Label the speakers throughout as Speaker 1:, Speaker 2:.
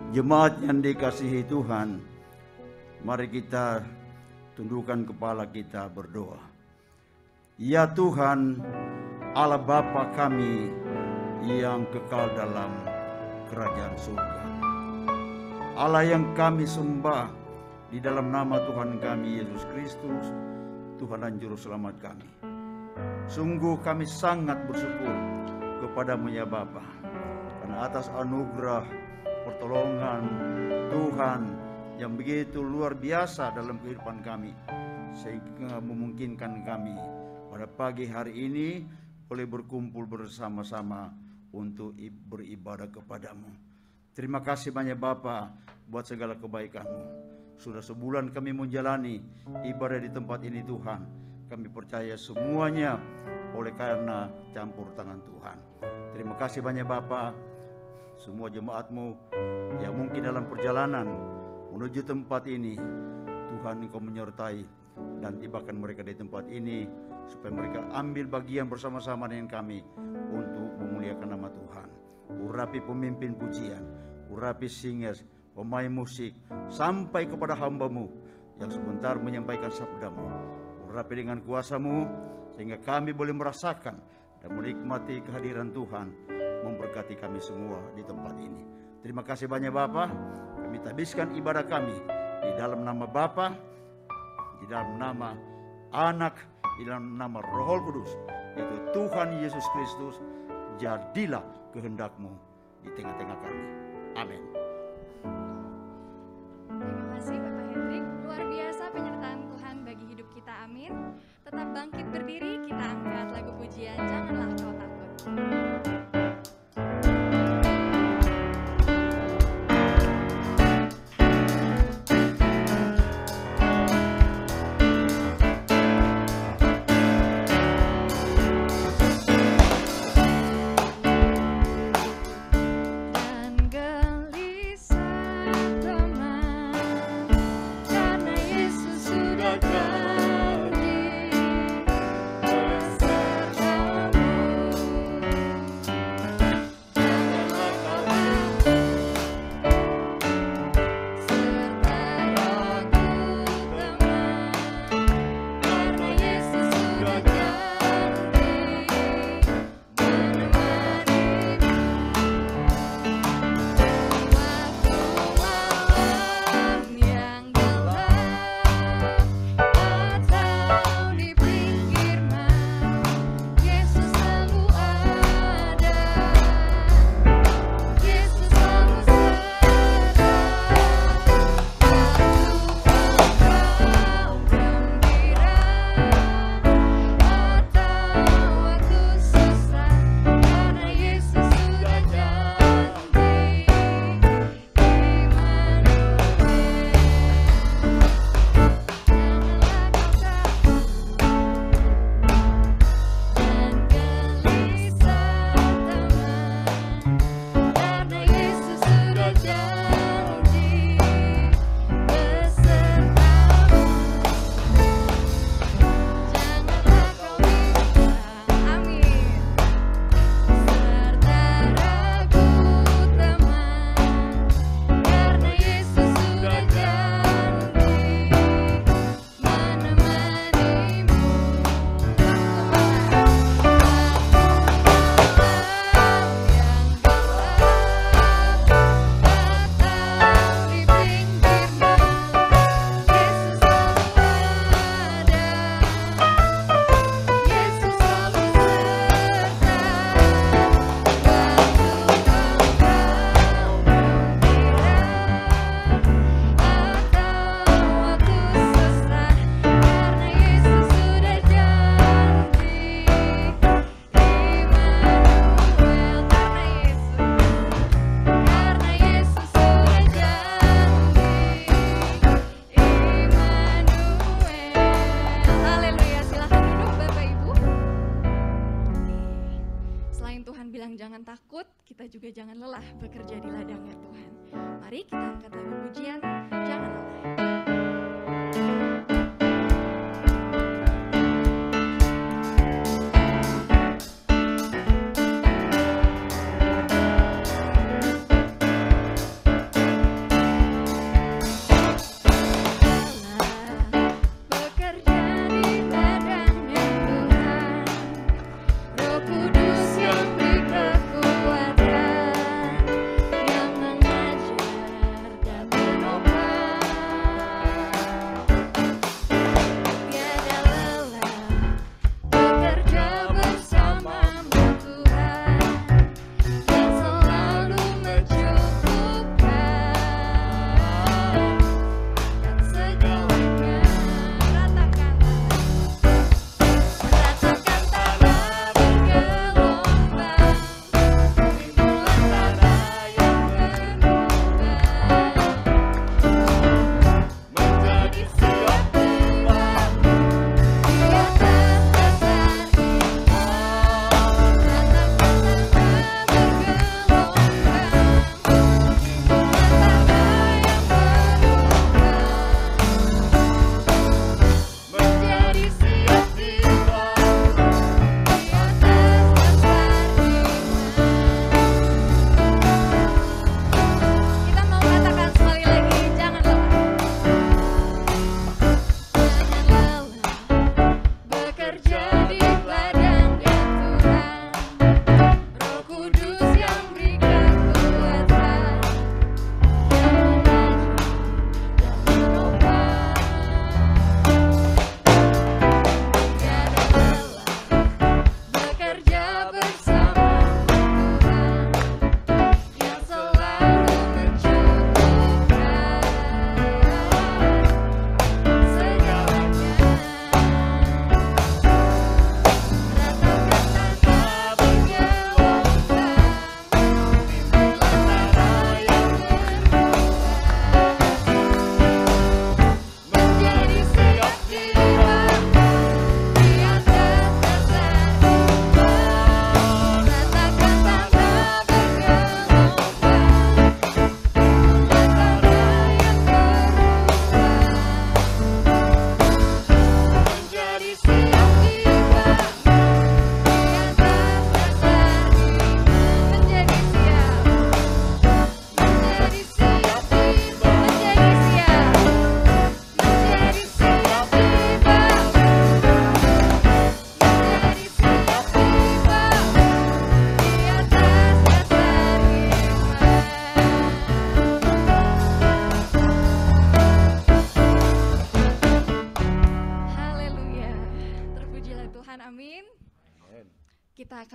Speaker 1: Jemaat yang dikasihi Tuhan, mari kita tundukkan kepala kita berdoa. Ya Tuhan, Allah Bapa kami yang kekal dalam kerajaan surga, Allah yang kami sembah di dalam nama Tuhan kami Yesus Kristus, Tuhan dan Juru Selamat kami. Sungguh kami sangat bersyukur kepadamu ya Bapa, karena atas anugerah pertolongan Tuhan yang begitu luar biasa dalam kehidupan kami, sehingga memungkinkan kami pada pagi hari ini boleh berkumpul bersama-sama untuk beribadah kepadamu. Terima kasih banyak Bapa buat segala kebaikan-Mu. Sudah sebulan kami menjalani ibadah di tempat ini Tuhan. Kami percaya semuanya oleh karena campur tangan Tuhan. Terima kasih banyak Bapa. Semua jemaat-Mu yang mungkin dalam perjalanan menuju tempat ini, Tuhan Engkau menyertai dan tibakan mereka di tempat ini, supaya mereka ambil bagian bersama-sama dengan kami untuk memuliakan nama Tuhan. Urapi pemimpin pujian, urapi singers, pemain musik, sampai kepada hamba-Mu yang sebentar menyampaikan sabda-Mu. Urapi dengan kuasa-Mu sehingga kami boleh merasakan dan menikmati kehadiran Tuhan, memberkati kami semua di tempat ini. Terima kasih banyak Bapa. Kami habiskan ibadah kami di dalam nama Bapa, di dalam nama Anak, di dalam nama Roh Kudus, yaitu Tuhan Yesus Kristus. Jadilah kehendak-Mu di tengah-tengah kami. Amin.
Speaker 2: Terima kasih Bapak Hendrik. Luar biasa penyertaan Tuhan bagi hidup kita. Amin. Tetap bangkit berdiri, kita angkat lagu pujian Janganlah Kau Takut. Juga jangan lelah bekerja di ladangnya Tuhan. Mari kita angkat lagu pujian, jangan lelah.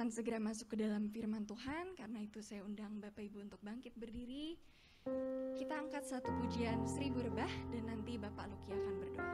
Speaker 2: akan segera masuk ke dalam firman Tuhan. Karena itu saya undang Bapak Ibu untuk bangkit berdiri. Kita angkat satu pujian 1000 rebah dan nanti Bapak Luki akan berdoa.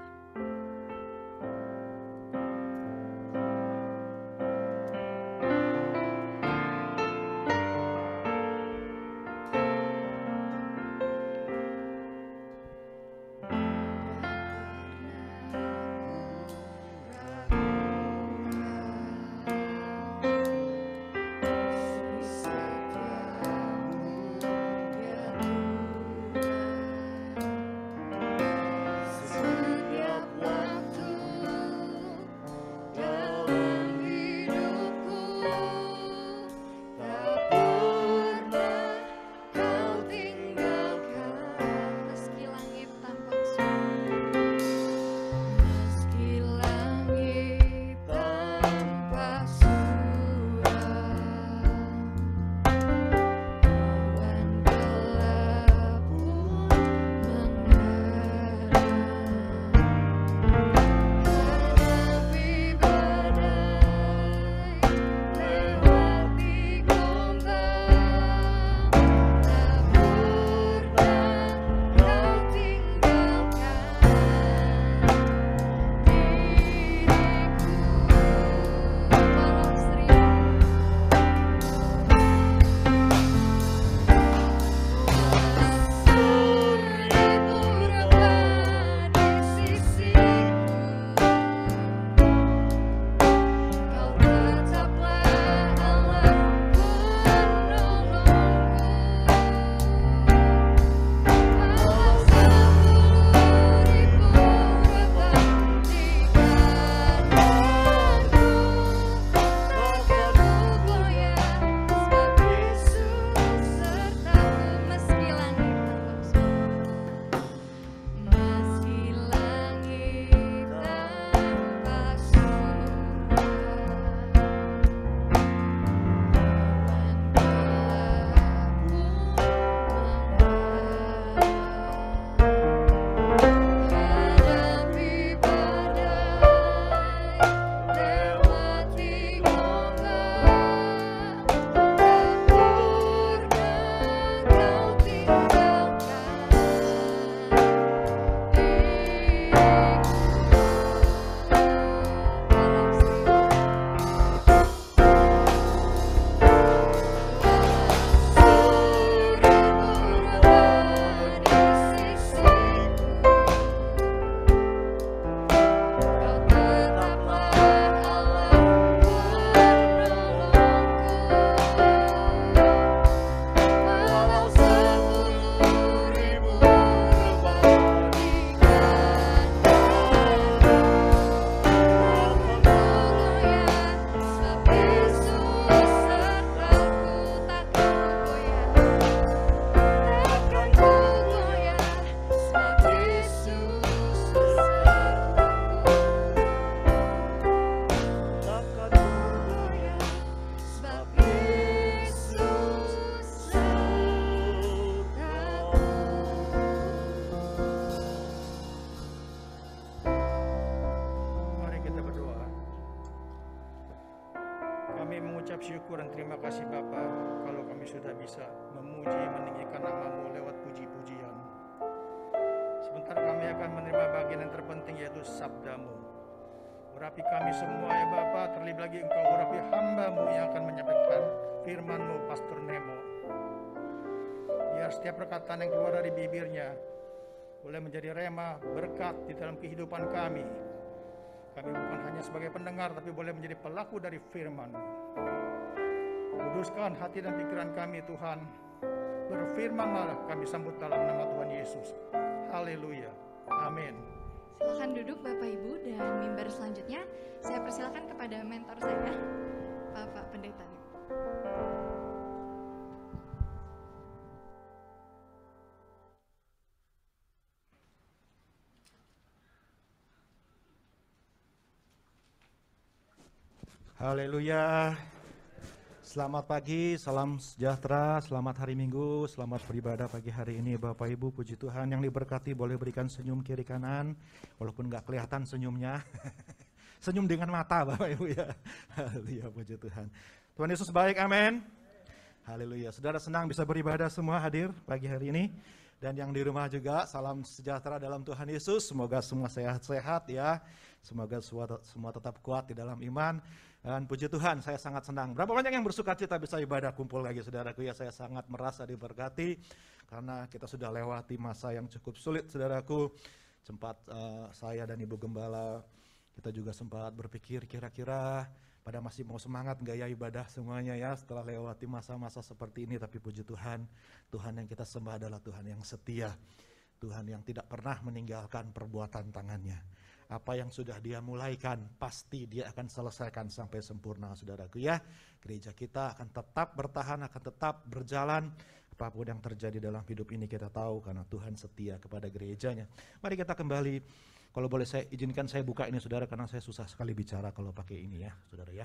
Speaker 3: Syukur dan terima kasih Bapa, kalau kami sudah bisa memuji meninggikan nama-Mu lewat puji-pujian. Sebentar kami akan menerima bagian yang terpenting, yaitu sabda-Mu. Urapi kami semua ya Bapa, terlebih lagi Engkau urapi hamba-Mu yang akan menyampaikan firman-Mu, Pastor Nemo. Biar setiap perkataan yang keluar dari bibirnya boleh menjadi rema, berkat di dalam kehidupan kami. Kami bukan hanya sebagai pendengar, tapi boleh menjadi pelaku dari firman-Mu. Kuduskan hati dan pikiran kami Tuhan. Berfirmanlah kami sambut dalam nama Tuhan Yesus. Haleluya. Amin.
Speaker 2: Silakan duduk Bapak Ibu, dan mimbar selanjutnya saya persilakan kepada mentor saya, Bapak Pendeta.
Speaker 3: Haleluya. Selamat pagi, salam sejahtera, selamat hari Minggu, selamat beribadah pagi hari ini Bapak Ibu. Puji Tuhan, yang diberkati boleh berikan senyum kiri kanan, walaupun gak kelihatan senyumnya. Senyum dengan mata Bapak Ibu ya. Haleluya, puji Tuhan.
Speaker 4: Tuhan Yesus baik, amin. Haleluya. Saudara senang bisa beribadah semua hadir pagi hari ini. Dan yang di rumah juga, salam sejahtera dalam Tuhan Yesus. Semoga semua sehat-sehat ya. Semoga semua tetap kuat di dalam iman. Dan puji Tuhan, saya sangat senang. Berapa banyak yang bersuka cita bisa ibadah kumpul lagi saudaraku ya. Saya sangat merasa diberkati. Karena kita sudah lewati masa yang cukup sulit saudaraku. Sempat saya dan Ibu Gembala, kita juga sempat berpikir kira-kira pada masih mau semangat gaya ibadah semuanya ya setelah lewati masa-masa seperti ini. Tapi puji Tuhan, Tuhan yang kita sembah adalah Tuhan yang setia, Tuhan yang tidak pernah meninggalkan perbuatan tangannya. Apa yang sudah Dia mulaikan pasti Dia akan selesaikan sampai sempurna saudaraku ya. Gereja kita akan tetap bertahan, akan tetap berjalan. Apapun yang terjadi dalam hidup ini kita tahu karena Tuhan setia kepada gerejanya. Mari kita kembali. Kalau boleh saya izinkan saya buka ini saudara, karena saya susah sekali bicara kalau pakai ini ya saudara ya.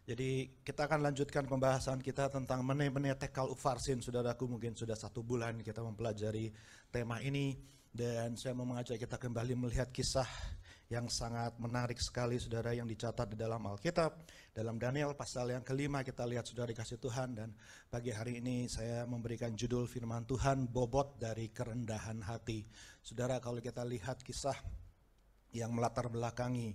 Speaker 4: Jadi kita akan lanjutkan pembahasan kita tentang mene tekal ufarsin saudaraku. Mungkin sudah 1 bulan kita mempelajari tema ini. Dan saya mau mengajak kita kembali melihat kisah yang sangat menarik sekali saudara yang dicatat di dalam Alkitab. Dalam Daniel pasal yang ke-5 kita lihat saudara dikasih Tuhan. Dan pagi hari ini saya memberikan judul firman Tuhan, bobot dari kerendahan hati. Saudara, kalau kita lihat kisah yang melatar belakangi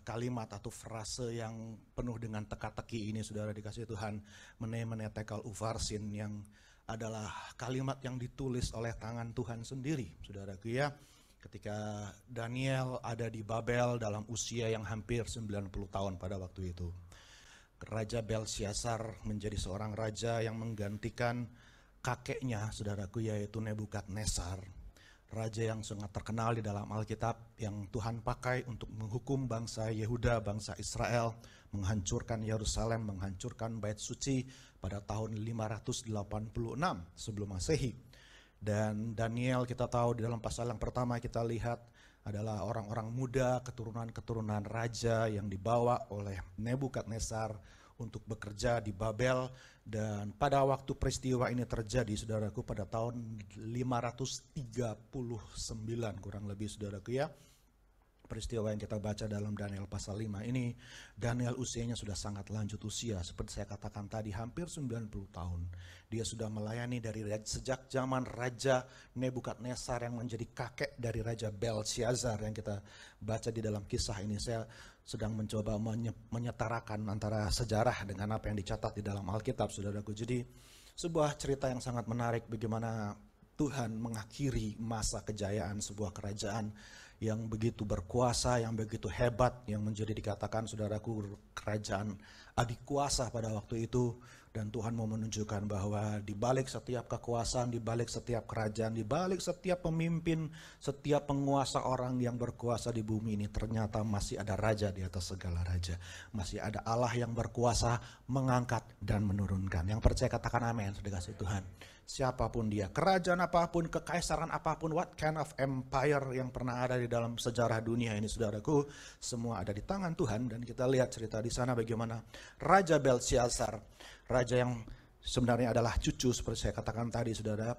Speaker 4: kalimat atau frase yang penuh dengan teka-teki ini saudara dikasih Tuhan, mene tekal ufarsin, yang adalah kalimat yang ditulis oleh tangan Tuhan sendiri saudaraku ya. Ketika Daniel ada di Babel dalam usia yang hampir 90 tahun pada waktu itu. Raja Belsyazar menjadi seorang raja yang menggantikan kakeknya saudaraku, yaitu Nebukadnezar. Raja yang sangat terkenal di dalam Alkitab, yang Tuhan pakai untuk menghukum bangsa Yehuda, bangsa Israel, menghancurkan Yerusalem, menghancurkan Bait Suci pada tahun 586 sebelum Masehi. Dan Daniel kita tahu di dalam pasal yang pertama kita lihat adalah orang-orang muda, keturunan-keturunan raja yang dibawa oleh Nebukadnezar untuk bekerja di Babel. Dan pada waktu peristiwa ini terjadi saudaraku pada tahun 539 kurang lebih saudaraku ya. Peristiwa yang kita baca dalam Daniel pasal 5 ini, Daniel usianya sudah sangat lanjut usia. Seperti saya katakan tadi, hampir 90 tahun. Dia sudah melayani dari sejak zaman Raja Nebukadnezar yang menjadi kakek dari Raja Belsyazar yang kita baca di dalam kisah ini. Saya sedang mencoba menyetarakan antara sejarah dengan apa yang dicatat di dalam Alkitab, saudaraku. Jadi sebuah cerita yang sangat menarik bagaimana Tuhan mengakhiri masa kejayaan sebuah kerajaan yang begitu berkuasa, yang begitu hebat, yang menjadi dikatakan saudaraku kerajaan adik kuasa pada waktu itu. Dan Tuhan mau menunjukkan bahwa di balik setiap kekuasaan, di balik setiap kerajaan, di balik setiap pemimpin, setiap penguasa orang yang berkuasa di bumi ini, ternyata masih ada raja di atas segala raja. Masih ada Allah yang berkuasa mengangkat dan menurunkan. Yang percaya katakan amin, sudah kasih Tuhan. Siapapun dia, kerajaan apapun, kekaisaran apapun, what kind of empire yang pernah ada di dalam sejarah dunia ini saudaraku, semua ada di tangan Tuhan. Dan kita lihat cerita di sana bagaimana Raja Belsyazar, raja yang sebenarnya adalah cucu seperti saya katakan tadi saudara,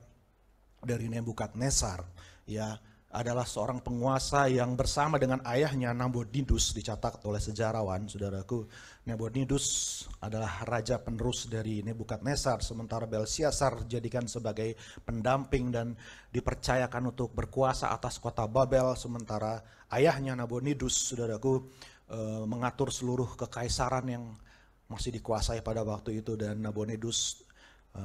Speaker 4: dari Nebukadnezar ya, adalah seorang penguasa yang bersama dengan ayahnya Nabonidus, dicatat oleh sejarawan saudaraku. Nabonidus adalah raja penerus dari Nebukadnezar, sementara Belsyazar dijadikan sebagai pendamping dan dipercayakan untuk berkuasa atas kota Babel, sementara ayahnya Nabonidus saudaraku mengatur seluruh kekaisaran yang masih dikuasai pada waktu itu. Dan Nabonidus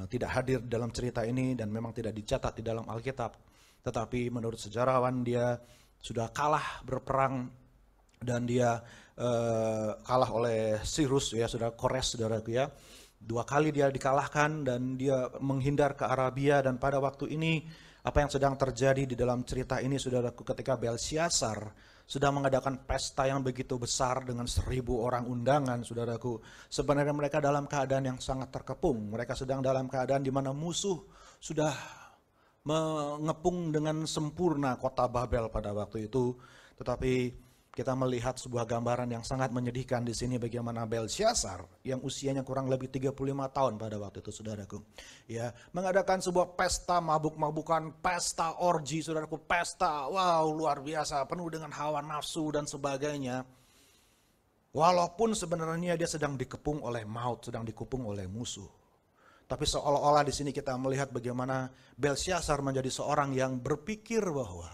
Speaker 4: tidak hadir dalam cerita ini dan memang tidak dicatat di dalam Alkitab. Tetapi menurut sejarawan dia sudah kalah berperang dan dia kalah oleh Cyrus ya, saudara Kores saudaraku ya. 2 kali dia dikalahkan dan dia menghindar ke Arabia. Dan pada waktu ini apa yang sedang terjadi di dalam cerita ini saudaraku, ketika Belsyazar sudah mengadakan pesta yang begitu besar dengan 1000 orang undangan saudaraku, sebenarnya mereka dalam keadaan yang sangat terkepung. Mereka sedang dalam keadaan di mana musuh sudah mengepung dengan sempurna kota Babel pada waktu itu. Tetapi kita melihat sebuah gambaran yang sangat menyedihkan di sini bagaimana Belsyazar yang usianya kurang lebih 35 tahun pada waktu itu saudaraku ya, mengadakan sebuah pesta mabuk-mabukan, pesta orgi saudaraku, pesta wow luar biasa penuh dengan hawa nafsu dan sebagainya. Walaupun sebenarnya dia sedang dikepung oleh maut, sedang dikepung oleh musuh. Tapi seolah-olah di sini kita melihat bagaimana Belsyazar menjadi seorang yang berpikir bahwa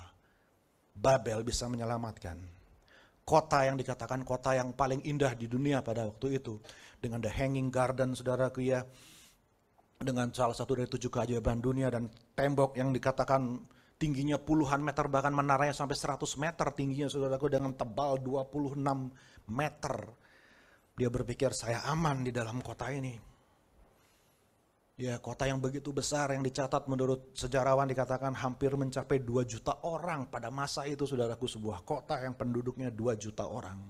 Speaker 4: Babel bisa menyelamatkan. Kota yang dikatakan kota yang paling indah di dunia pada waktu itu. Dengan The Hanging Garden, saudaraku ya. Dengan salah satu dari 7 keajaiban dunia dan tembok yang dikatakan tingginya puluhan meter, bahkan menaranya sampai 100 meter tingginya saudaraku, dengan tebal 26 meter. Dia berpikir saya aman di dalam kota ini. Ya, kota yang begitu besar yang dicatat menurut sejarawan dikatakan hampir mencapai 2 juta orang pada masa itu saudaraku, sebuah kota yang penduduknya 2 juta orang.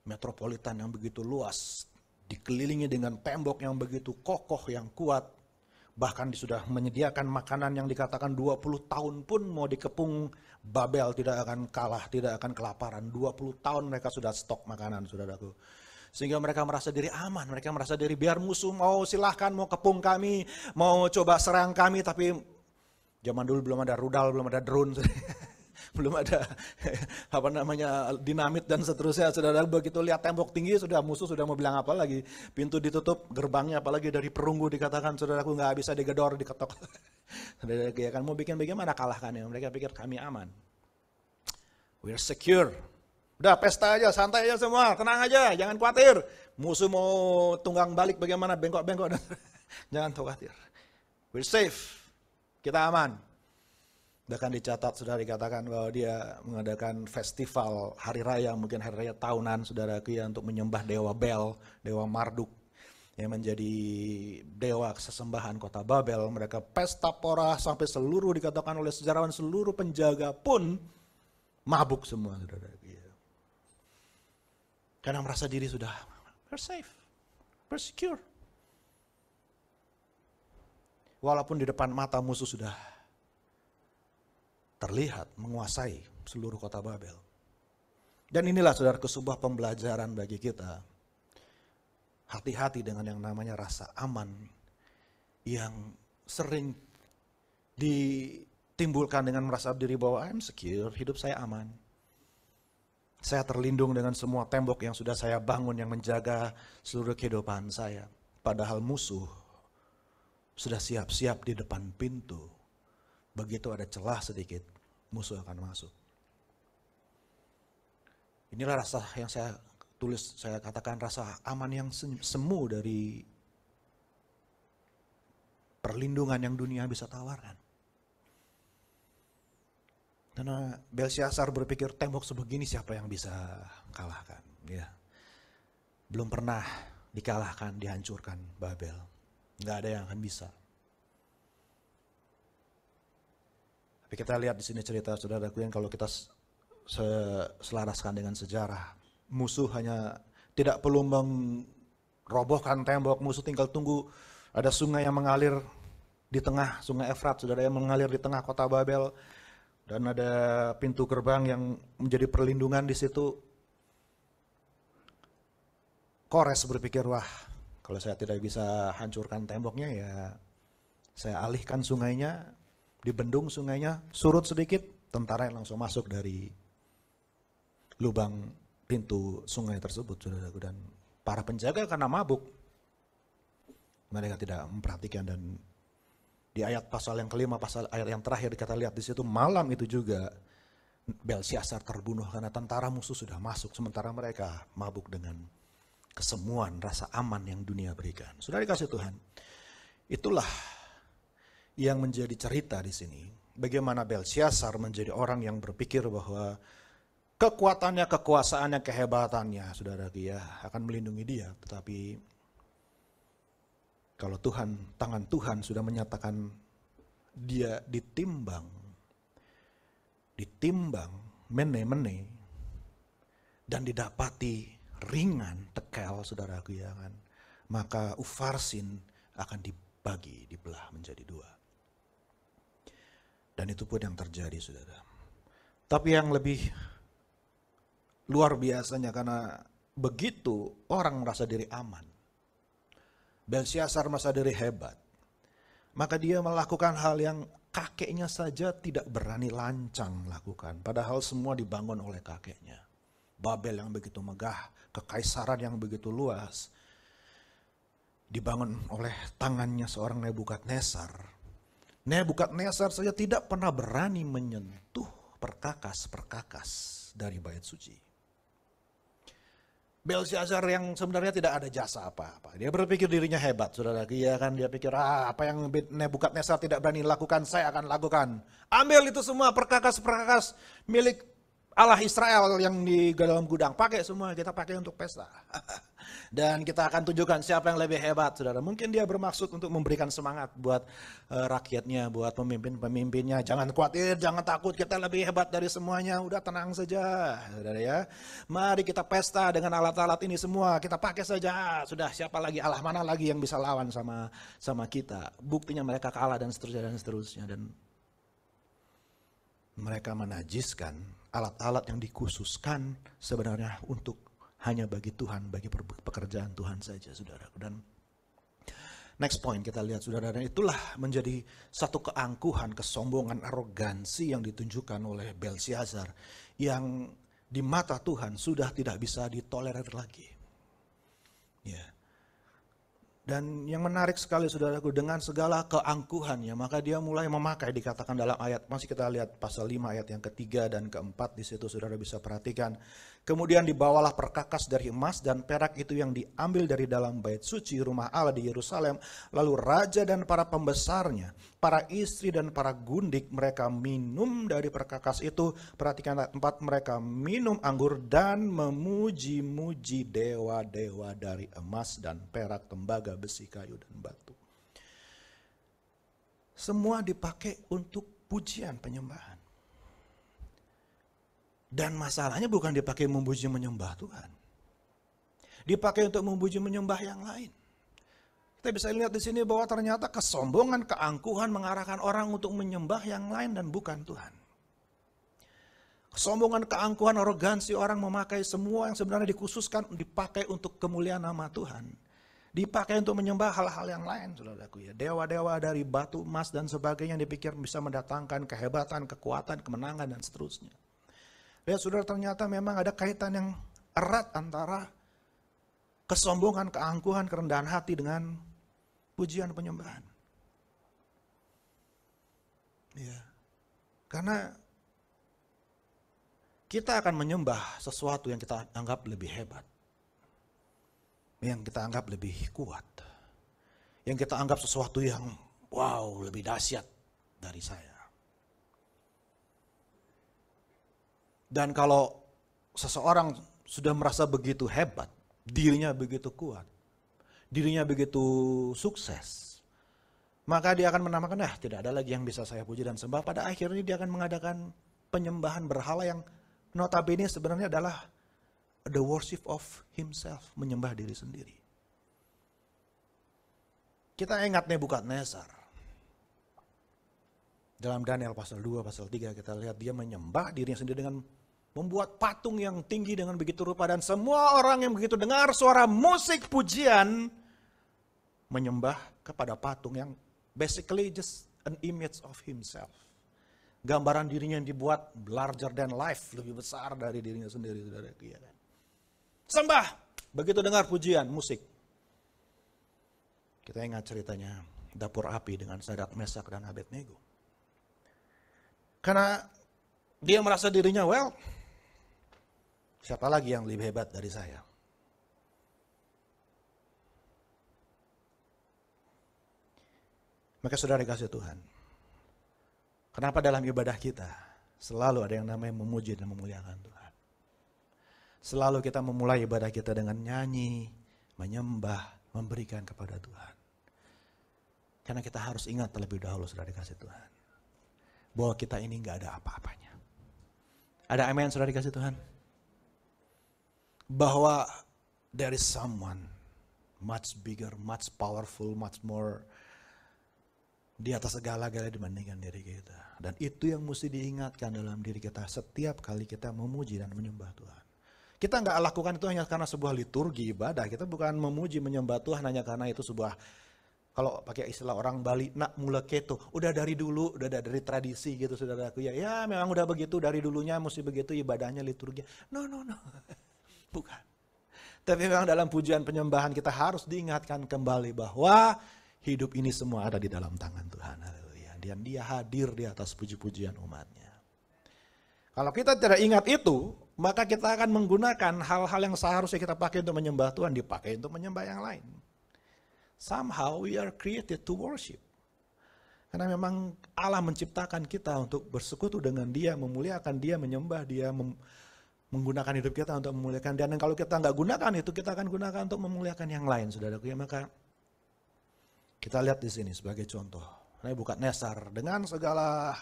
Speaker 4: Metropolitan yang begitu luas, dikelilingi dengan tembok yang begitu kokoh yang kuat. Bahkan sudah menyediakan makanan yang dikatakan 20 tahun pun mau dikepung Babel tidak akan kalah, tidak akan kelaparan. 20 tahun mereka sudah stok makanan, saudaraku. Sehingga mereka merasa diri aman, mereka merasa diri biar musuh mau silahkan, mau kepung kami, mau coba serang kami. Tapi zaman dulu belum ada rudal, belum ada drone, belum ada dinamit dan seterusnya. Saudara, begitu lihat tembok tinggi sudah musuh sudah mau bilang apa lagi, pintu ditutup, gerbangnya apalagi dari perunggu dikatakan saudaraku nggak bisa digedor, diketok. Saudara ya kan mau bikin bagaimana kalahkan ya, mereka pikir kami aman, we're secure, udah pesta aja, santai aja semua, tenang aja, jangan khawatir, musuh mau tunggang balik bagaimana, bengkok-bengkok, jangan khawatir, we're safe, kita aman. Bahkan dicatat, saudara, dikatakan bahwa dia mengadakan festival hari raya, mungkin hari raya tahunan, saudara, ya, untuk menyembah dewa Bel, dewa Marduk, yang menjadi dewa sesembahan kota Babel. Mereka pesta pora sampai seluruh, dikatakan oleh sejarawan, seluruh penjaga pun mabuk semua, saudara. Ya. Karena merasa diri sudah, we're safe, we're secure. Walaupun di depan mata musuh sudah terlihat menguasai seluruh kota Babel. Dan inilah saudara sebuah pembelajaran bagi kita. Hati-hati dengan yang namanya rasa aman yang sering ditimbulkan dengan merasa diri bahwa I'm secure, hidup saya aman. Saya terlindung dengan semua tembok yang sudah saya bangun yang menjaga seluruh kehidupan saya. Padahal musuh sudah siap-siap di depan pintu. Begitu ada celah sedikit, musuh akan masuk. Inilah rasa yang saya tulis, saya katakan rasa aman yang semu dari perlindungan yang dunia bisa tawarkan. Karena Belsyazar berpikir tembok sebegini siapa yang bisa kalahkan. Ya. Belum pernah dikalahkan, dihancurkan Babel. Nggak ada yang akan bisa. Tapi kita lihat di sini cerita saudaraku yang kalau kita selaraskan dengan sejarah, musuh hanya tidak perlu merobohkan tembok, musuh tinggal tunggu ada sungai yang mengalir di tengah, sungai Efrat, saudara, yang mengalir di tengah kota Babel, dan ada pintu gerbang yang menjadi perlindungan di situ. Kores berpikir, wah, kalau saya tidak bisa hancurkan temboknya ya saya alihkan sungainya, dibendung sungainya, surut sedikit, tentara yang langsung masuk dari lubang pintu sungai tersebut, saudaraku. Dan para penjaga karena mabuk, mereka tidak memperhatikan. Dan di ayat pasal yang kelima, pasal ayat yang terakhir kita lihat di situ, malam itu juga Belsyazar terbunuh karena tentara musuh sudah masuk, sementara mereka mabuk dengan kesemuan rasa aman yang dunia berikan. Saudara dikasih Tuhan, itulah yang menjadi cerita di sini. Bagaimana Belsyazar menjadi orang yang berpikir bahwa kekuatannya, kekuasaannya, kehebatannya, saudara, dia akan melindungi dia. Tetapi kalau tangan Tuhan sudah menyatakan dia ditimbang, mene-mene, dan didapati ringan, tekel, saudaraku, ya kan, maka Ufarsin akan dibelah menjadi 2. Dan itu pun yang terjadi, saudara. Tapi yang lebih luar biasanya, karena begitu orang merasa diri aman, Belsyazar merasa diri hebat, maka dia melakukan hal yang kakeknya saja tidak berani lancang lakukan. Padahal semua dibangun oleh kakeknya. Babel yang begitu megah, kekaisaran yang begitu luas, dibangun oleh tangannya seorang Nebukadnezar. Nebukadnezar saja tidak pernah berani menyentuh perkakas-perkakas dari bait suci. Belsyazar yang sebenarnya tidak ada jasa apa-apa. Dia berpikir dirinya hebat, saudara. Iya kan, dia pikir apa yang Nebukadnezar tidak berani lakukan, saya akan lakukan. Ambil itu semua perkakas-perkakas milik Allah Israel yang di dalam gudang. Pakai semua, kita pakai untuk pesta. Dan kita akan tunjukkan siapa yang lebih hebat, saudara. Mungkin dia bermaksud untuk memberikan semangat buat rakyatnya, buat pemimpin-pemimpinnya. Jangan khawatir, jangan takut, kita lebih hebat dari semuanya. Udah tenang saja, saudara ya. Mari kita pesta dengan alat-alat ini semua. Kita pakai saja. Sudah, siapa lagi, Allah mana lagi yang bisa lawan sama kita. Buktinya mereka kalah dan seterusnya dan seterusnya. Dan mereka menajiskan alat-alat yang dikhususkan sebenarnya untuk hanya bagi Tuhan, bagi pekerjaan Tuhan saja, saudara. Dan next point kita lihat, saudara, dan itulah menjadi satu keangkuhan, kesombongan, arogansi yang ditunjukkan oleh Belsyazar yang di mata Tuhan sudah tidak bisa ditolerir lagi. Ya. Dan yang menarik sekali, saudaraku, dengan segala keangkuhannya, maka dia mulai memakai, dikatakan dalam ayat, masih kita lihat pasal 5 ayat yang ketiga dan keempat, di situ saudara bisa perhatikan. Kemudian dibawalah perkakas dari emas dan perak itu yang diambil dari dalam bait suci rumah Allah di Yerusalem. Lalu raja dan para pembesarnya, para istri dan para gundik, mereka minum dari perkakas itu. Perhatikan ayat 4, mereka minum anggur dan memuji-muji dewa-dewa dari emas dan perak, tembaga, besi, kayu, dan batu. Semua dipakai untuk pujian penyembahan. Dan masalahnya bukan dipakai memuji menyembah Tuhan. Dipakai untuk memuji menyembah yang lain. Kita bisa lihat di sini bahwa ternyata kesombongan, keangkuhan mengarahkan orang untuk menyembah yang lain dan bukan Tuhan. Kesombongan, keangkuhan, arogansi orang memakai semua yang sebenarnya dikhususkan dipakai untuk kemuliaan nama Tuhan. Dipakai untuk menyembah hal-hal yang lain, saudaraku ya. Dewa-dewa dari batu, emas dan sebagainya dipikir bisa mendatangkan kehebatan, kekuatan, kemenangan dan seterusnya. Lihat saudara, ternyata memang ada kaitan yang erat antara kesombongan, keangkuhan, kerendahan hati dengan pujian penyembahan. Ya. Karena kita akan menyembah sesuatu yang kita anggap lebih hebat. Yang kita anggap lebih kuat. Yang kita anggap sesuatu yang wow, lebih dahsyat dari saya. Dan kalau seseorang sudah merasa begitu hebat, dirinya begitu kuat, dirinya begitu sukses, maka dia akan menamakan, tidak ada lagi yang bisa saya puji dan sembah. Pada akhirnya dia akan mengadakan penyembahan berhala yang notabene sebenarnya adalah the worship of himself, menyembah diri sendiri. Kita ingat Nebukadnezar. Dalam Daniel pasal 2, pasal 3 kita lihat dia menyembah dirinya sendiri dengan membuat patung yang tinggi dengan begitu rupa. Dan semua orang yang begitu dengar suara musik pujian menyembah kepada patung yang basically just an image of himself. Gambaran dirinya yang dibuat larger than life, lebih besar dari dirinya sendiri. Saudara. Sembah, begitu dengar pujian, musik. Kita ingat ceritanya dapur api dengan Sadrak, Mesak, dan Abednego. Karena dia merasa dirinya, siapa lagi yang lebih hebat dari saya? Maka saudara kasih Tuhan, kenapa dalam ibadah kita selalu ada yang namanya memuji dan memuliakan Tuhan? Selalu kita memulai ibadah kita dengan nyanyi, menyembah, memberikan kepada Tuhan. Karena kita harus ingat terlebih dahulu saudara kasih Tuhan, bahwa kita ini gak ada apa-apanya. Ada amin saudara kasih Tuhan? Bahwa there is someone much bigger, much powerful, much more di atas segala-galanya dibandingkan diri kita. Dan itu yang mesti diingatkan dalam diri kita setiap kali kita memuji dan menyembah Tuhan. Kita nggak lakukan itu hanya karena sebuah liturgi ibadah. Kita bukan memuji menyembah Tuhan hanya karena itu sebuah, kalau pakai istilah orang Bali, nak mula keto. Udah dari dulu, udah dari tradisi gitu saudaraku ya. Ya memang udah begitu dari dulunya, mesti begitu ibadahnya, liturgi. No. Bukan. Tapi memang dalam pujian penyembahan kita harus diingatkan kembali bahwa hidup ini semua ada di dalam tangan Tuhan. Haleluya. Dan dia hadir di atas puji-pujian umatnya. Kalau kita tidak ingat itu, maka kita akan menggunakan hal-hal yang seharusnya kita pakai untuk menyembah Tuhan, dipakai untuk menyembah yang lain. Somehow we are created to worship. Karena memang Allah menciptakan kita untuk bersekutu dengan dia, memuliakan dia, menyembah dia, menggunakan hidup kita untuk memuliakan dia. Dan kalau kita nggak gunakan itu, kita akan gunakan untuk memuliakan yang lain, saudaraku. Ya, maka kita lihat di sini sebagai contoh. Nebukadnezar dengan segala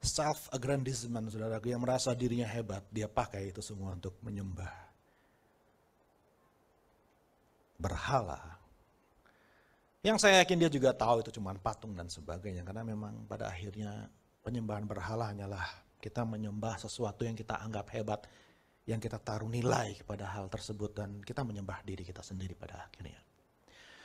Speaker 4: self-aggrandizement, saudaraku, yang merasa dirinya hebat, dia pakai itu semua untuk menyembah berhala. Yang saya yakin dia juga tahu itu cuma patung dan sebagainya. Karena memang pada akhirnya penyembahan berhala hanyalah kita menyembah sesuatu yang kita anggap hebat, yang kita taruh nilai kepada hal tersebut, dan kita menyembah diri kita sendiri pada akhirnya.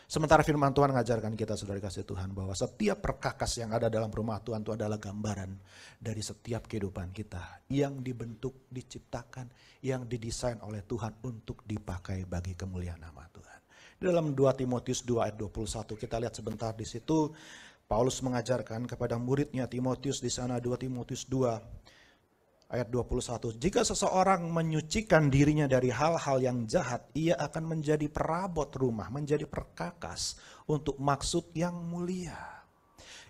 Speaker 4: Sementara firman Tuhan mengajarkan kita, saudara kasih Tuhan, bahwa setiap perkakas yang ada dalam rumah Tuhan itu adalah gambaran dari setiap kehidupan kita yang dibentuk, diciptakan, yang didesain oleh Tuhan untuk dipakai bagi kemuliaan nama Tuhan. Dalam 2 Timotius 2 ayat 21 kita lihat sebentar di situ. Paulus mengajarkan kepada muridnya Timotius di sana, 2 Timotius 2 ayat 21. Jika seseorang menyucikan dirinya dari hal-hal yang jahat, ia akan menjadi perabot rumah, menjadi perkakas untuk maksud yang mulia.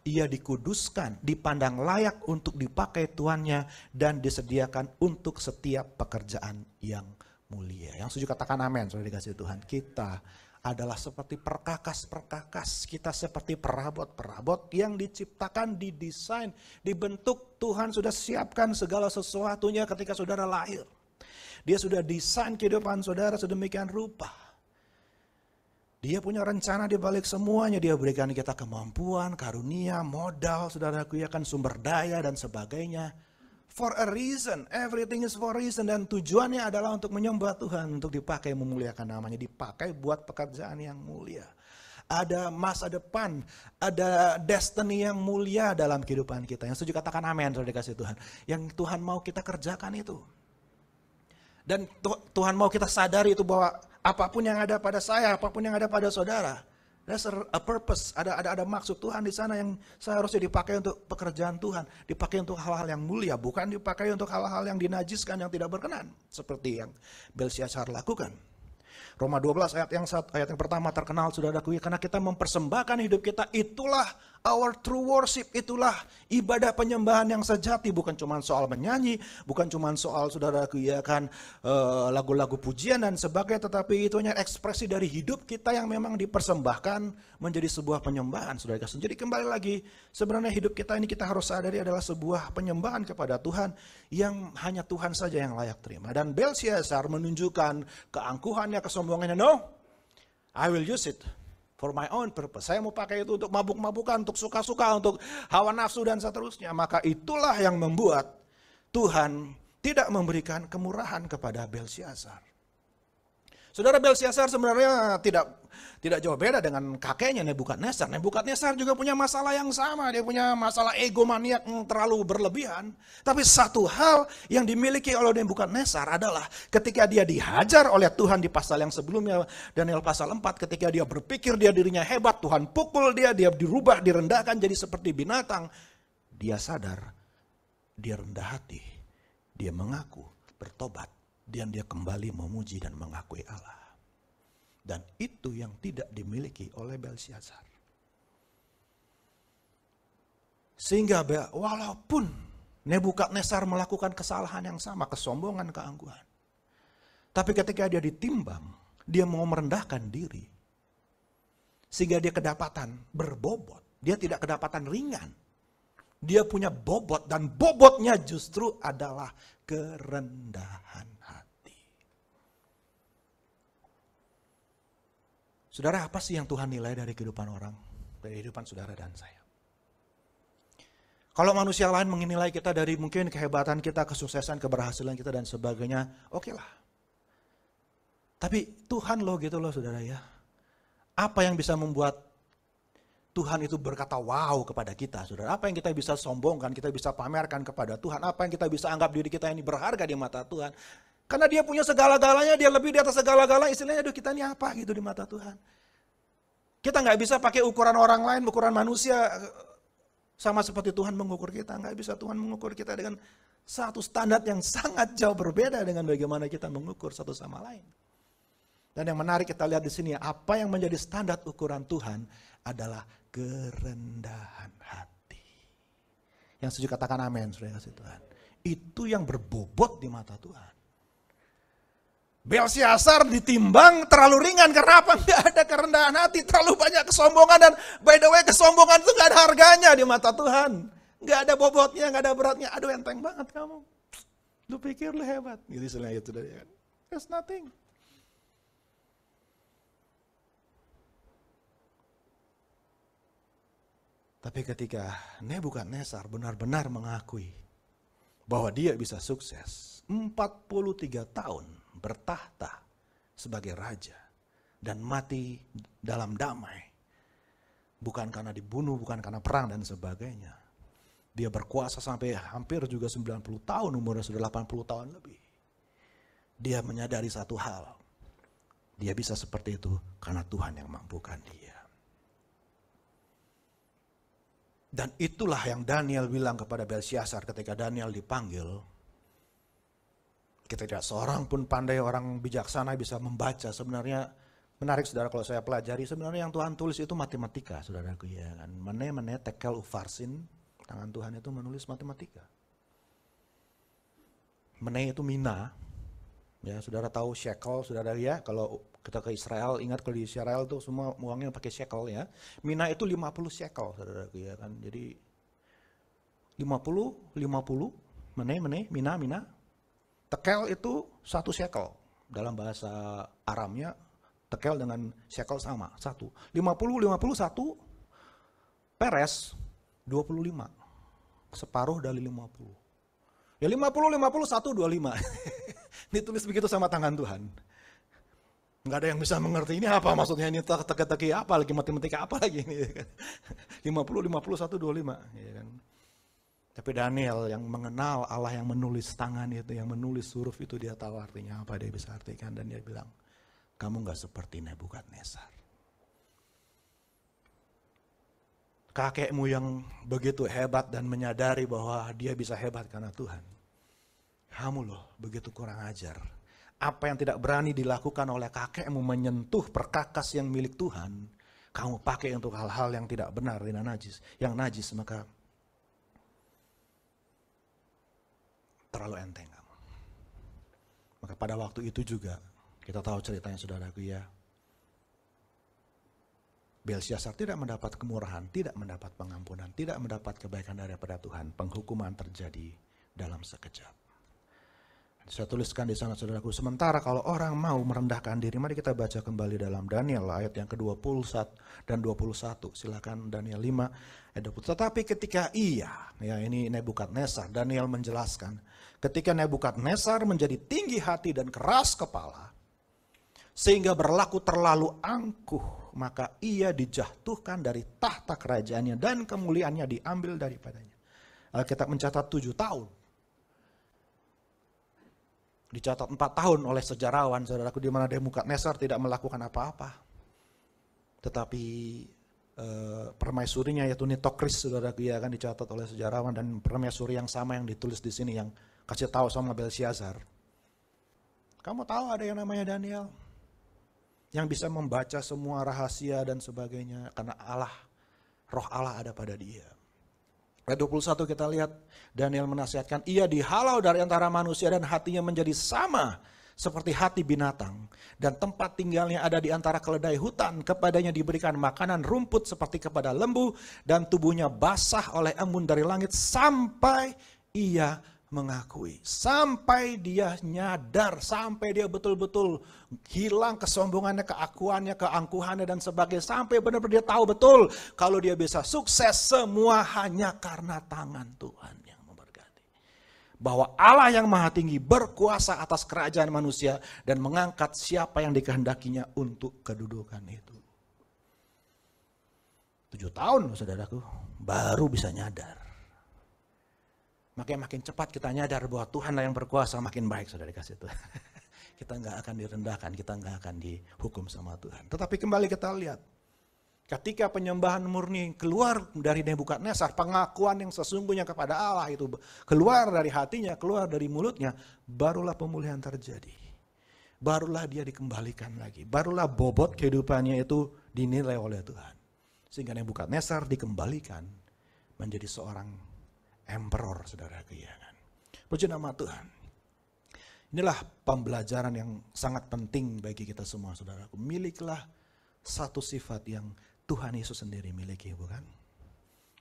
Speaker 4: Ia dikuduskan, dipandang layak untuk dipakai tuannya, dan disediakan untuk setiap pekerjaan yang mulia. Yang setuju katakan amin, saudara dikasih Tuhan. Kita adalah seperti perkakas-perkakas, kita seperti perabot-perabot yang diciptakan, didesain, dibentuk. Tuhan sudah siapkan segala sesuatunya ketika saudara lahir. Dia sudah desain kehidupan saudara sedemikian rupa. Dia punya rencana di balik semuanya. Dia berikan kita kemampuan, karunia, modal, saudaraku, ya kan, sumber daya dan sebagainya. For a reason, everything is for a reason, dan tujuannya adalah untuk menyembah Tuhan, untuk dipakai memuliakan namanya, dipakai buat pekerjaan yang mulia. Ada masa depan, ada destiny yang mulia dalam kehidupan kita. Yang setuju katakan amin, saudara dikasih Tuhan. Yang Tuhan mau kita kerjakan itu. Dan Tuhan mau kita sadari itu bahwa apapun yang ada pada saya, apapun yang ada pada saudara, there's a purpose, ada maksud Tuhan di sana yang seharusnya dipakai untuk pekerjaan Tuhan, dipakai untuk hal-hal yang mulia, bukan dipakai untuk hal-hal yang dinajiskan, yang tidak berkenan, seperti yang Belsyazar lakukan. Roma 12 ayat yang pertama terkenal, saudaraku, karena kita mempersembahkan hidup kita, itulah our true worship, itulah ibadah penyembahan yang sejati, bukan cuma soal menyanyi, bukan cuma soal, saudaraku, ya kan, lagu-lagu pujian dan sebagainya, tetapi itu hanya ekspresi dari hidup kita yang memang dipersembahkan menjadi sebuah penyembahan, saudara. Jadi kembali lagi, sebenarnya hidup kita ini kita harus sadari adalah sebuah penyembahan kepada Tuhan yang hanya Tuhan saja yang layak terima. Dan Belsyazar menunjukkan keangkuhannya, kesombongannya. No, I will use it for my own purpose. Saya mau pakai itu untuk mabuk-mabukan, untuk suka-suka, untuk hawa nafsu dan seterusnya. Maka itulah yang membuat Tuhan tidak memberikan kemurahan kepada Belsyazar. Saudara, Belsyazar sebenarnya tidak jauh beda dengan kakeknya Nebukadnezar. Nebukadnezar juga punya masalah yang sama. Dia punya masalah egomaniak yang terlalu berlebihan. Tapi satu hal yang dimiliki oleh Nebukadnezar adalah ketika dia dihajar oleh Tuhan di pasal yang sebelumnya, Daniel pasal 4, ketika dia berpikir dia dirinya hebat, Tuhan pukul dia dirubah, direndahkan jadi seperti binatang. Dia sadar, dia rendah hati, dia mengaku, bertobat, dan dia kembali memuji dan mengakui Allah. Dan itu yang tidak dimiliki oleh Belsyazar. Sehingga walaupun Nebukadnezar melakukan kesalahan yang sama, kesombongan, keangkuhan, tapi ketika dia ditimbang, dia mau merendahkan diri. Sehingga dia kedapatan berbobot. Dia tidak kedapatan ringan. Dia punya bobot, dan bobotnya justru adalah kerendahan hati. Saudara, apa sih yang Tuhan nilai dari kehidupan orang? Dari kehidupan saudara dan saya. Kalau manusia lain menilai kita dari mungkin kehebatan kita, kesuksesan, keberhasilan kita dan sebagainya, oke lah. Tapi Tuhan loh gitu loh, saudara ya. Apa yang bisa membuat Tuhan itu berkata wow kepada kita, saudara? Apa yang kita bisa sombongkan, kita bisa pamerkan kepada Tuhan? Apa yang kita bisa anggap diri kita ini berharga di mata Tuhan? Karena dia punya segala-galanya, dia lebih di atas segala-galanya, istilahnya aduh kita ini apa gitu di mata Tuhan. Kita nggak bisa pakai ukuran orang lain, ukuran manusia, sama seperti Tuhan mengukur kita. Nggak bisa Tuhan mengukur kita dengan satu standar yang sangat jauh berbeda dengan bagaimana kita mengukur satu sama lain. Dan yang menarik kita lihat di sini, apa yang menjadi standar ukuran Tuhan adalah kerendahan hati. Yang setuju katakan amin, saudara kasih Tuhan. Itu yang berbobot di mata Tuhan. Belsyazar ditimbang terlalu ringan, karena apa? Nggak ada kerendahan hati, terlalu banyak kesombongan, dan by the way kesombongan itu nggak ada harganya di mata Tuhan. Nggak ada bobotnya, nggak ada beratnya, aduh enteng banget kamu. Lu pikir lu hebat, gitu istilahnya itu dari kan. There's nothing. Tapi ketika Nebukadnezar benar-benar mengakui bahwa dia bisa sukses 43 tahun bertahta sebagai raja dan mati dalam damai, bukan karena dibunuh, bukan karena perang dan sebagainya. Dia berkuasa sampai hampir juga 90 tahun, umurnya sudah 80 tahun lebih. Dia menyadari satu hal, dia bisa seperti itu karena Tuhan yang mampukan dia. Dan itulah yang Daniel bilang kepada Belsyazar ketika Daniel dipanggil. Kita tidak seorang pun pandai, orang bijaksana bisa membaca. Sebenarnya menarik saudara kalau saya pelajari, sebenarnya yang Tuhan tulis itu matematika saudaraku ya kan. Mene tekel ufarsin, tangan Tuhan itu menulis matematika. Mene itu mina, ya saudara tahu shekel saudara ya, kalau kita ke Israel, ingat kalau di Israel itu semua uangnya pakai shekel ya. Mina itu 50 shekel saudaraku ya kan. Jadi 50, mene, mina. Tekel itu 1 shekel. Dalam bahasa Aramnya, tekel dengan shekel sama, 1. 50, 51, peres 25. Separuh dari 50. Ya 50, 51, 25. Ditulis begitu sama tangan Tuhan. Nggak ada yang bisa mengerti ini apa maksudnya, ini teka-teki apa lagi, matematika apa lagi ini. 50, 51, 25. Ya kan. Tapi Daniel yang mengenal Allah yang menulis tangan itu, yang menulis huruf itu, dia tahu artinya apa, dia bisa artikan. Dan dia bilang, kamu gak seperti Nebukadnezar. Kakekmu yang begitu hebat dan menyadari bahwa dia bisa hebat karena Tuhan. Kamu loh begitu kurang ajar. Apa yang tidak berani dilakukan oleh kakekmu menyentuh perkakas yang milik Tuhan, kamu pakai untuk hal-hal yang tidak benar, yang najis, maka terlalu enteng kamu. Maka pada waktu itu juga, kita tahu ceritanya saudaraku ya, Belsyazar tidak mendapat kemurahan, tidak mendapat pengampunan, tidak mendapat kebaikan daripada Tuhan. Penghukuman terjadi dalam sekejap. Saya tuliskan di sana saudaraku, sementara kalau orang mau merendahkan diri, mari kita baca kembali dalam Daniel ayat yang ke-21 dan 21. Silakan Daniel 5 ayat 20. Tetapi ketika ia, ya ini Nebukadnezar, Daniel menjelaskan, ketika Nebukadnezar menjadi tinggi hati dan keras kepala, sehingga berlaku terlalu angkuh, maka ia dijatuhkan dari tahta kerajaannya dan kemuliaannya diambil daripadanya. Alkitab mencatat 7 tahun. Dicatat 4 tahun oleh sejarawan, saudaraku, di mana Nebukadnezar tidak melakukan apa-apa. Tetapi permaisurinya yaitu Nitokris, saudaraku, ya kan dicatat oleh sejarawan, dan permaisuri yang sama yang ditulis di sini yang kasih tahu sama Belsyazar. Kamu tahu ada yang namanya Daniel yang bisa membaca semua rahasia dan sebagainya karena Allah, roh Allah ada pada dia. Ayat 21 kita lihat, Daniel menasihatkan, ia dihalau dari antara manusia dan hatinya menjadi sama seperti hati binatang. Dan tempat tinggalnya ada di antara keledai hutan, kepadanya diberikan makanan rumput seperti kepada lembu, dan tubuhnya basah oleh embun dari langit sampai ia mengakui. Sampai dia nyadar, sampai dia betul-betul hilang kesombongannya, keakuannya, keangkuhannya dan sebagainya. Sampai benar-benar dia tahu betul kalau dia bisa sukses semua hanya karena tangan Tuhan yang memberkati. Bahwa Allah yang maha tinggi berkuasa atas kerajaan manusia dan mengangkat siapa yang dikehendakinya untuk kedudukan itu. 7 tahun saudaraku baru bisa nyadar. makin cepat kita nyadar bahwa Tuhanlah yang berkuasa, makin baik saudara kasih Tuhan. Kita nggak akan direndahkan, kita nggak akan dihukum sama Tuhan. Tetapi kembali kita lihat, ketika penyembahan murni keluar dari Nebukadnezar, pengakuan yang sesungguhnya kepada Allah itu keluar dari hatinya, keluar dari mulutnya, barulah pemulihan terjadi. Barulah dia dikembalikan lagi. Barulah bobot kehidupannya itu dinilai oleh Tuhan. Sehingga Nebukadnezar dikembalikan menjadi seorang emperor, saudara kalian. Puji nama Tuhan. Inilah pembelajaran yang sangat penting bagi kita semua, saudaraku. Milikilah satu sifat yang Tuhan Yesus sendiri miliki, bukan?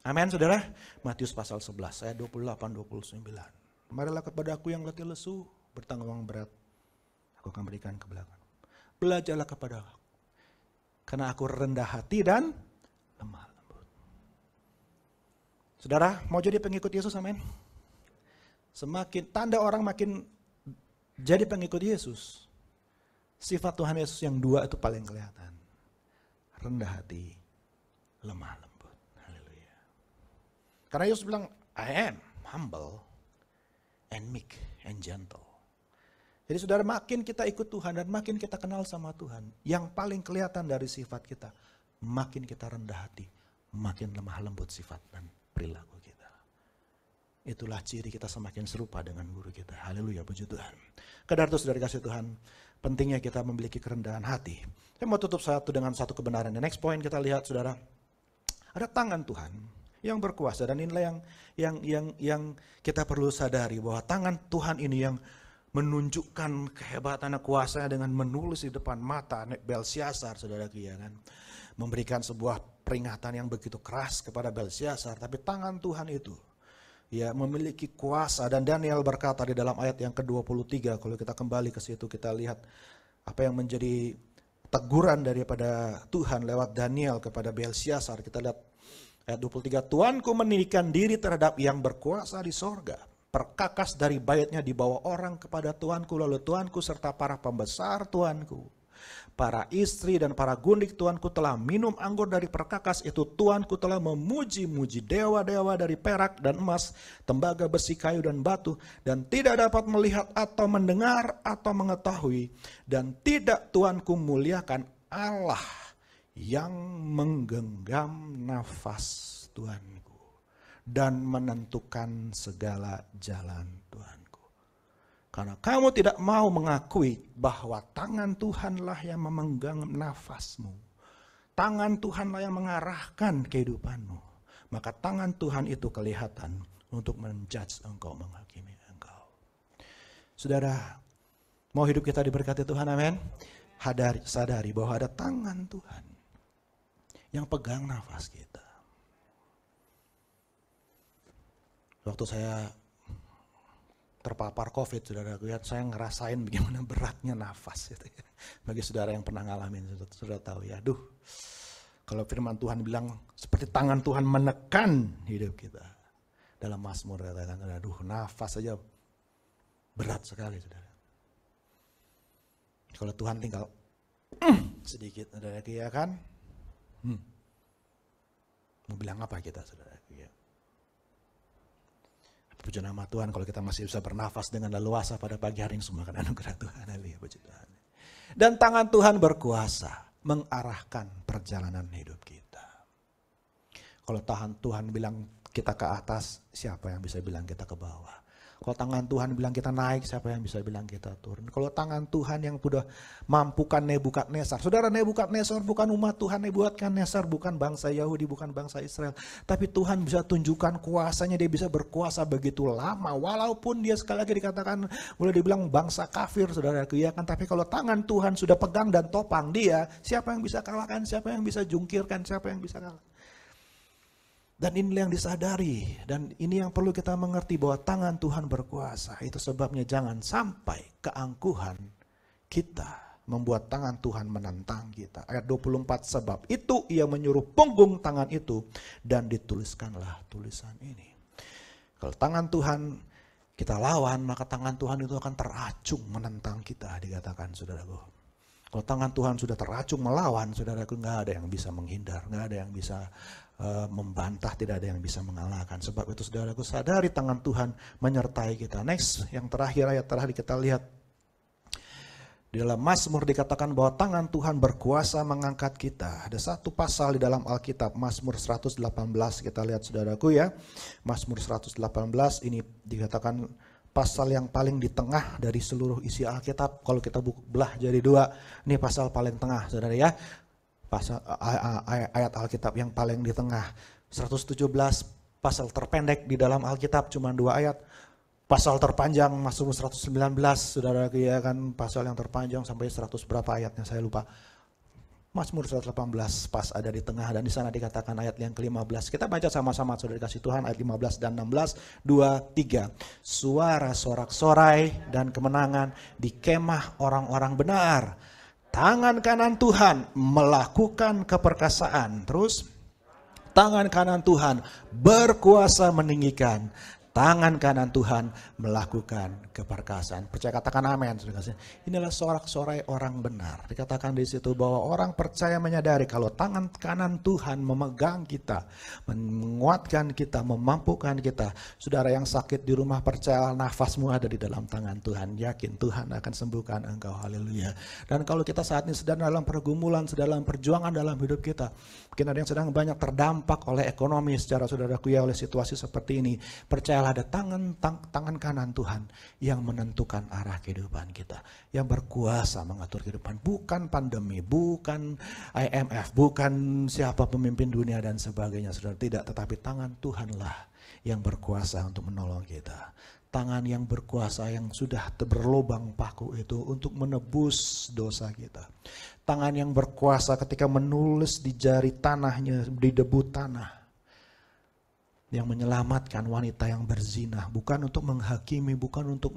Speaker 4: Amin, saudara. Matius pasal 11, ayat 28-29. Marilah kepada aku yang letih lesu, bertanggung berat, aku akan berikan ke belakang. Belajarlah kepada aku, karena aku rendah hati dan lemah lembut. Saudara, mau jadi pengikut Yesus, amin? Semakin tanda orang makin jadi pengikut Yesus, sifat Tuhan Yesus yang dua itu paling kelihatan. Rendah hati, lemah lembut. Haleluya. Karena Yesus bilang, I am humble and meek and gentle. Jadi saudara, makin kita ikut Tuhan dan makin kita kenal sama Tuhan, yang paling kelihatan dari sifat kita, makin kita rendah hati, makin lemah lembut sifat dan perilaku kita. Itulah ciri kita semakin serupa dengan guru kita. Haleluya, puji Tuhan. Kadar itu saudara kasih Tuhan, pentingnya kita memiliki kerendahan hati. Saya mau tutup dengan satu kebenaran. The next point kita lihat saudara, ada tangan Tuhan yang berkuasa, dan inilah yang kita perlu sadari, bahwa tangan Tuhan ini yang menunjukkan kehebatan dan kuasanya dengan menulis di depan mata Belsyazar, saudara kan, memberikan sebuah peringatan yang begitu keras kepada Belsyazar, tapi tangan Tuhan itu ya memiliki kuasa. Dan Daniel berkata di dalam ayat yang ke-23, kalau kita kembali ke situ kita lihat apa yang menjadi teguran daripada Tuhan lewat Daniel kepada Belsyazar. Kita lihat ayat 23, Tuanku meninggikan diri terhadap yang berkuasa di sorga, perkakas dari baitnya dibawa orang kepada Tuanku, lalu Tuanku serta para pembesar Tuanku, para istri dan para gundik Tuanku telah minum anggur dari perkakas itu. Tuanku telah memuji-muji dewa-dewa dari perak dan emas, tembaga, besi, kayu dan batu, dan tidak dapat melihat atau mendengar atau mengetahui, dan tidak Tuanku muliakan Allah yang menggenggam nafas Tuanku dan menentukan segala jalan Tuanku. Karena kamu tidak mau mengakui bahwa tangan Tuhanlah yang memegang nafasmu. Tangan Tuhanlah yang mengarahkan kehidupanmu. Maka tangan Tuhan itu kelihatan untuk menjudge engkau, menghakimi engkau. Saudara, mau hidup kita diberkati Tuhan, amin? Sadari bahwa ada tangan Tuhan yang pegang nafas kita. Waktu saya terpapar COVID, saudara lihat, saya ngerasain bagaimana beratnya nafas gitu ya. Bagi saudara yang pernah ngalamin, saudara tahu ya, aduh, kalau firman Tuhan bilang seperti tangan Tuhan menekan hidup kita. Dalam Mazmur katakan, aduh, nafas saja berat sekali, saudara. Kalau Tuhan tinggal sedikit, saudara ya kan, mau bilang apa kita, saudara ya. Puji nama Tuhan kalau kita masih bisa bernafas dengan leluasa pada pagi hari ini, semua kan anugerah Tuhan. Haleluya, puji Tuhan. Dan tangan Tuhan berkuasa mengarahkan perjalanan hidup kita. Kalau tangan Tuhan bilang kita ke atas, siapa yang bisa bilang kita ke bawah? Kalau tangan Tuhan bilang kita naik, siapa yang bisa bilang kita turun? Kalau tangan Tuhan yang sudah mampukan Nebukadnezar. Saudara, Nebukadnezar bukan umat Tuhan, Nebukadnezar bukan bangsa Yahudi, bukan bangsa Israel. Tapi Tuhan bisa tunjukkan kuasanya, dia bisa berkuasa begitu lama. Walaupun dia sekali lagi dikatakan, boleh dibilang bangsa kafir, saudara, ya kan? Tapi kalau tangan Tuhan sudah pegang dan topang dia, siapa yang bisa kalahkan, siapa yang bisa jungkirkan, siapa yang bisa kalah? Dan inilah yang disadari, dan ini yang perlu kita mengerti, bahwa tangan Tuhan berkuasa. Itu sebabnya jangan sampai keangkuhan kita membuat tangan Tuhan menentang kita. Ayat 24, sebab itu ia menyuruh punggung tangan itu dan dituliskanlah tulisan ini. Kalau tangan Tuhan kita lawan, maka tangan Tuhan itu akan teracung menentang kita, dikatakan saudaraku. Kalau tangan Tuhan sudah teracung melawan, saudaraku, nggak ada yang bisa menghindar, nggak ada yang bisa membantah, tidak ada yang bisa mengalahkan. Sebab itu saudaraku, sadari tangan Tuhan menyertai kita. Next, yang terakhir, ayat terakhir kita lihat. Di dalam Mazmur dikatakan bahwa tangan Tuhan berkuasa mengangkat kita. Ada satu pasal di dalam Alkitab, Mazmur 118, kita lihat saudaraku ya. Mazmur 118 ini dikatakan pasal yang paling di tengah dari seluruh isi Alkitab. Kalau kita belah jadi dua, ini pasal paling tengah saudara ya. Pasal ayat Alkitab yang paling di tengah. 117 pasal terpendek di dalam Alkitab, cuma 2 ayat. Pasal terpanjang Mazmur 119, saudara ya kan, pasal yang terpanjang sampai 100 berapa ayatnya saya lupa. Mazmur 118 pas ada di tengah, dan di sana dikatakan ayat yang ke-15. Kita baca sama-sama saudara kasih Tuhan, ayat 15 dan 16, 2, 3. Suara sorak-sorai dan kemenangan di kemah orang-orang benar. Tangan kanan Tuhan melakukan keperkasaan. Terus, tangan kanan Tuhan berkuasa meninggikan. Tangan kanan Tuhan melakukan keperkasaan. Percaya katakan amin. Inilah sorak-sorai orang benar. Dikatakan di situ bahwa orang percaya menyadari kalau tangan kanan Tuhan memegang kita, menguatkan kita, memampukan kita. Saudara yang sakit di rumah, percaya nafasmu ada di dalam tangan Tuhan. Yakin Tuhan akan sembuhkan engkau. Haleluya. Dan kalau kita saat ini sedang dalam pergumulan, sedang dalam perjuangan dalam hidup kita, mungkin ada yang sedang banyak terdampak oleh ekonomi secara saudaraku ya, oleh situasi seperti ini. Percayalah ada tangan kanan Tuhan yang menentukan arah kehidupan kita, yang berkuasa mengatur kehidupan. Bukan pandemi, bukan IMF, bukan siapa pemimpin dunia dan sebagainya, saudara. Tidak, tetapi tangan Tuhanlah yang berkuasa untuk menolong kita. Tangan yang berkuasa yang sudah berlubang paku itu untuk menebus dosa kita. Tangan yang berkuasa ketika menulis di jari tanahnya, di debu tanah, yang menyelamatkan wanita yang berzina, bukan untuk menghakimi, bukan untuk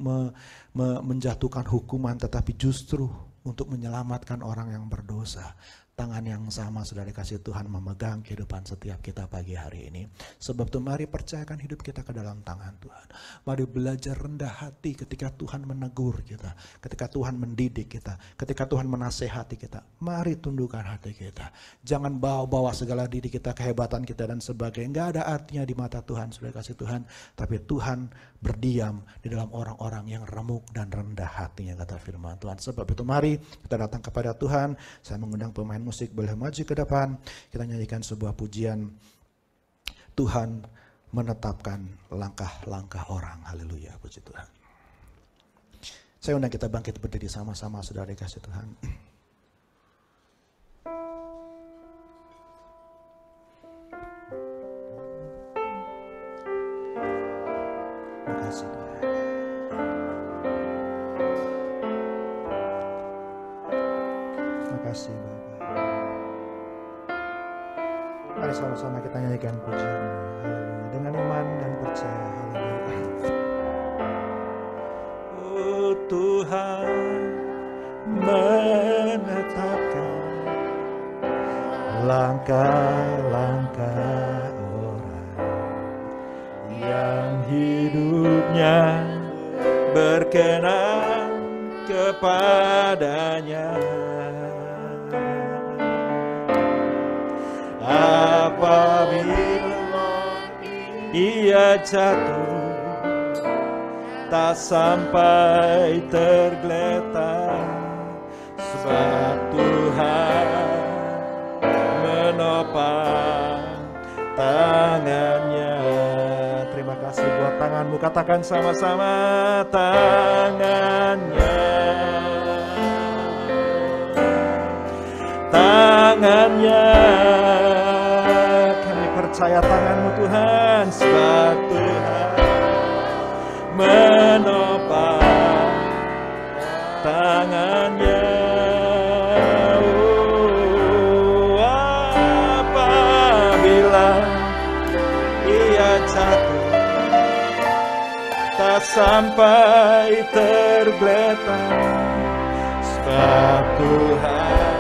Speaker 4: menjatuhkan hukuman, tetapi justru untuk menyelamatkan orang yang berdosa. Tangan yang sama sudah dikasih Tuhan memegang kehidupan setiap kita pagi hari ini. Sebab itu mari percayakan hidup kita ke dalam tangan Tuhan. Mari belajar rendah hati ketika Tuhan menegur kita, ketika Tuhan mendidik kita, ketika Tuhan menasehati kita. Mari tundukkan hati kita. Jangan bawa-bawa segala diri kita, kehebatan kita dan sebagainya. Enggak ada artinya di mata Tuhan, sudah dikasih Tuhan. Tapi Tuhan berdiam di dalam orang-orang yang remuk dan rendah hatinya, kata firman Tuhan. Sebab itu mari kita datang kepada Tuhan. Saya mengundang pemain musik boleh maju ke depan. Kita nyanyikan sebuah pujian. Tuhan menetapkan langkah-langkah orang. Haleluya, puji Tuhan. Saya undang kita bangkit berdiri sama-sama, saudara dikasih Tuhan. Terima kasih Tuhan. Terima kasih Bapak. Mari sama-sama kita nyanyikan pujian dengan iman dan percaya. Haleluya. Oh Tuhan menetapkan langkah-langkah orang yang hidupnya berkenan kepadanya. Apabila ia jatuh, tak sampai tergeletak, sebab Tuhan menopang tangannya. Terima kasih buat tanganmu, katakan sama-sama, tangannya. Tangannya, kami percaya tanganmu Tuhan, sebab Tuhan menopang tangannya. Oh, apabila ia jatuh, tak sampai tergeletak, sebab Tuhan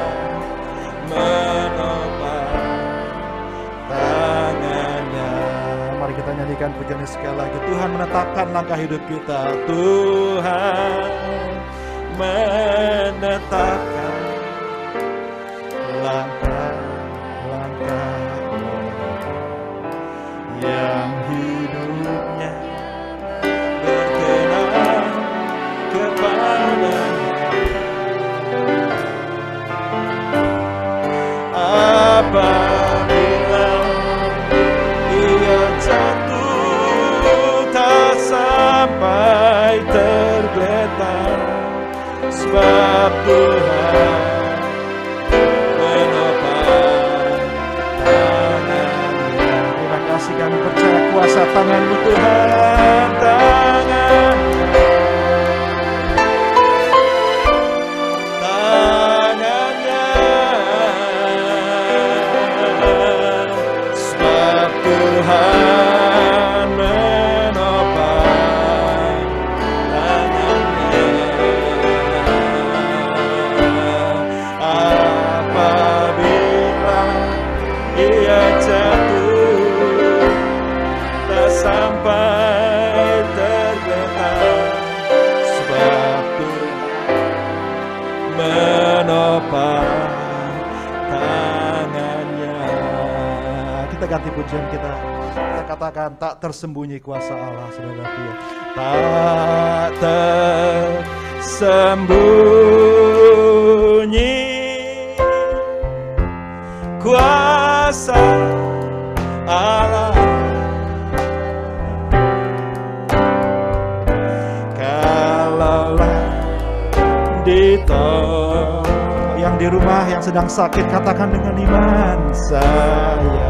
Speaker 4: menopang tangannya. Mari kita nyanyikan pujian sekali lagi. Tuhan menetapkan langkah hidup kita. Tuhan menetapkan yang hidupnya berkenan kepadanya. Apabila ia jatuh tak sampai tergeletak, sebab Tuhan menopang tangan-Nya. Terima kasih, kami percaya kuasa tangan-Mu Tuhan, tangan-Nya. Sebab Tuhan menopang tangan-Nya. Apabila ia jatuh tak sampai tergeletak, sebab Tuhan menopang tangan-Nya. Kita ganti pujian kita. Kita katakan tak tersembunyi kuasa Allah, saudaraku ya. Tak tersembunyi kuasa Allah, kalaulah ditolong. Yang di rumah yang sedang sakit, katakan dengan iman, saya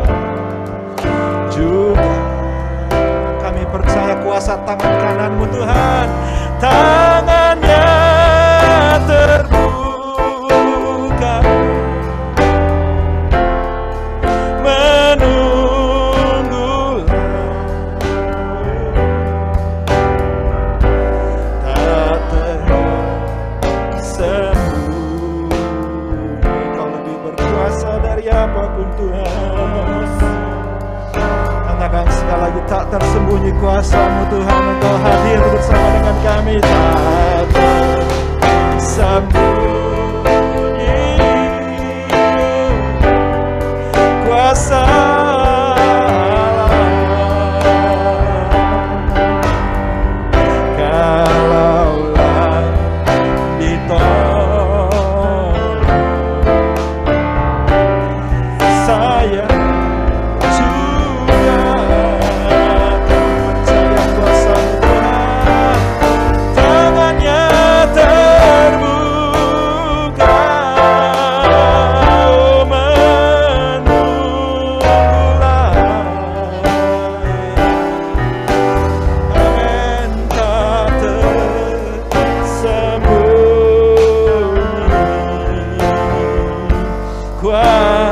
Speaker 4: juga. Kami percaya kuasa tangan kanan-Mu Tuhan, tangan-Nya terbuka menunggu, tak tersembunyi. Kau lebih berkuasa dari apapun Tuhan. Katakan sekali lagi, tak tersembunyi kuasa-Mu Tuhan. Engkau hadir bersama dengan kami, tak tersembunyi kuasa Allah, kalaulah ditolong.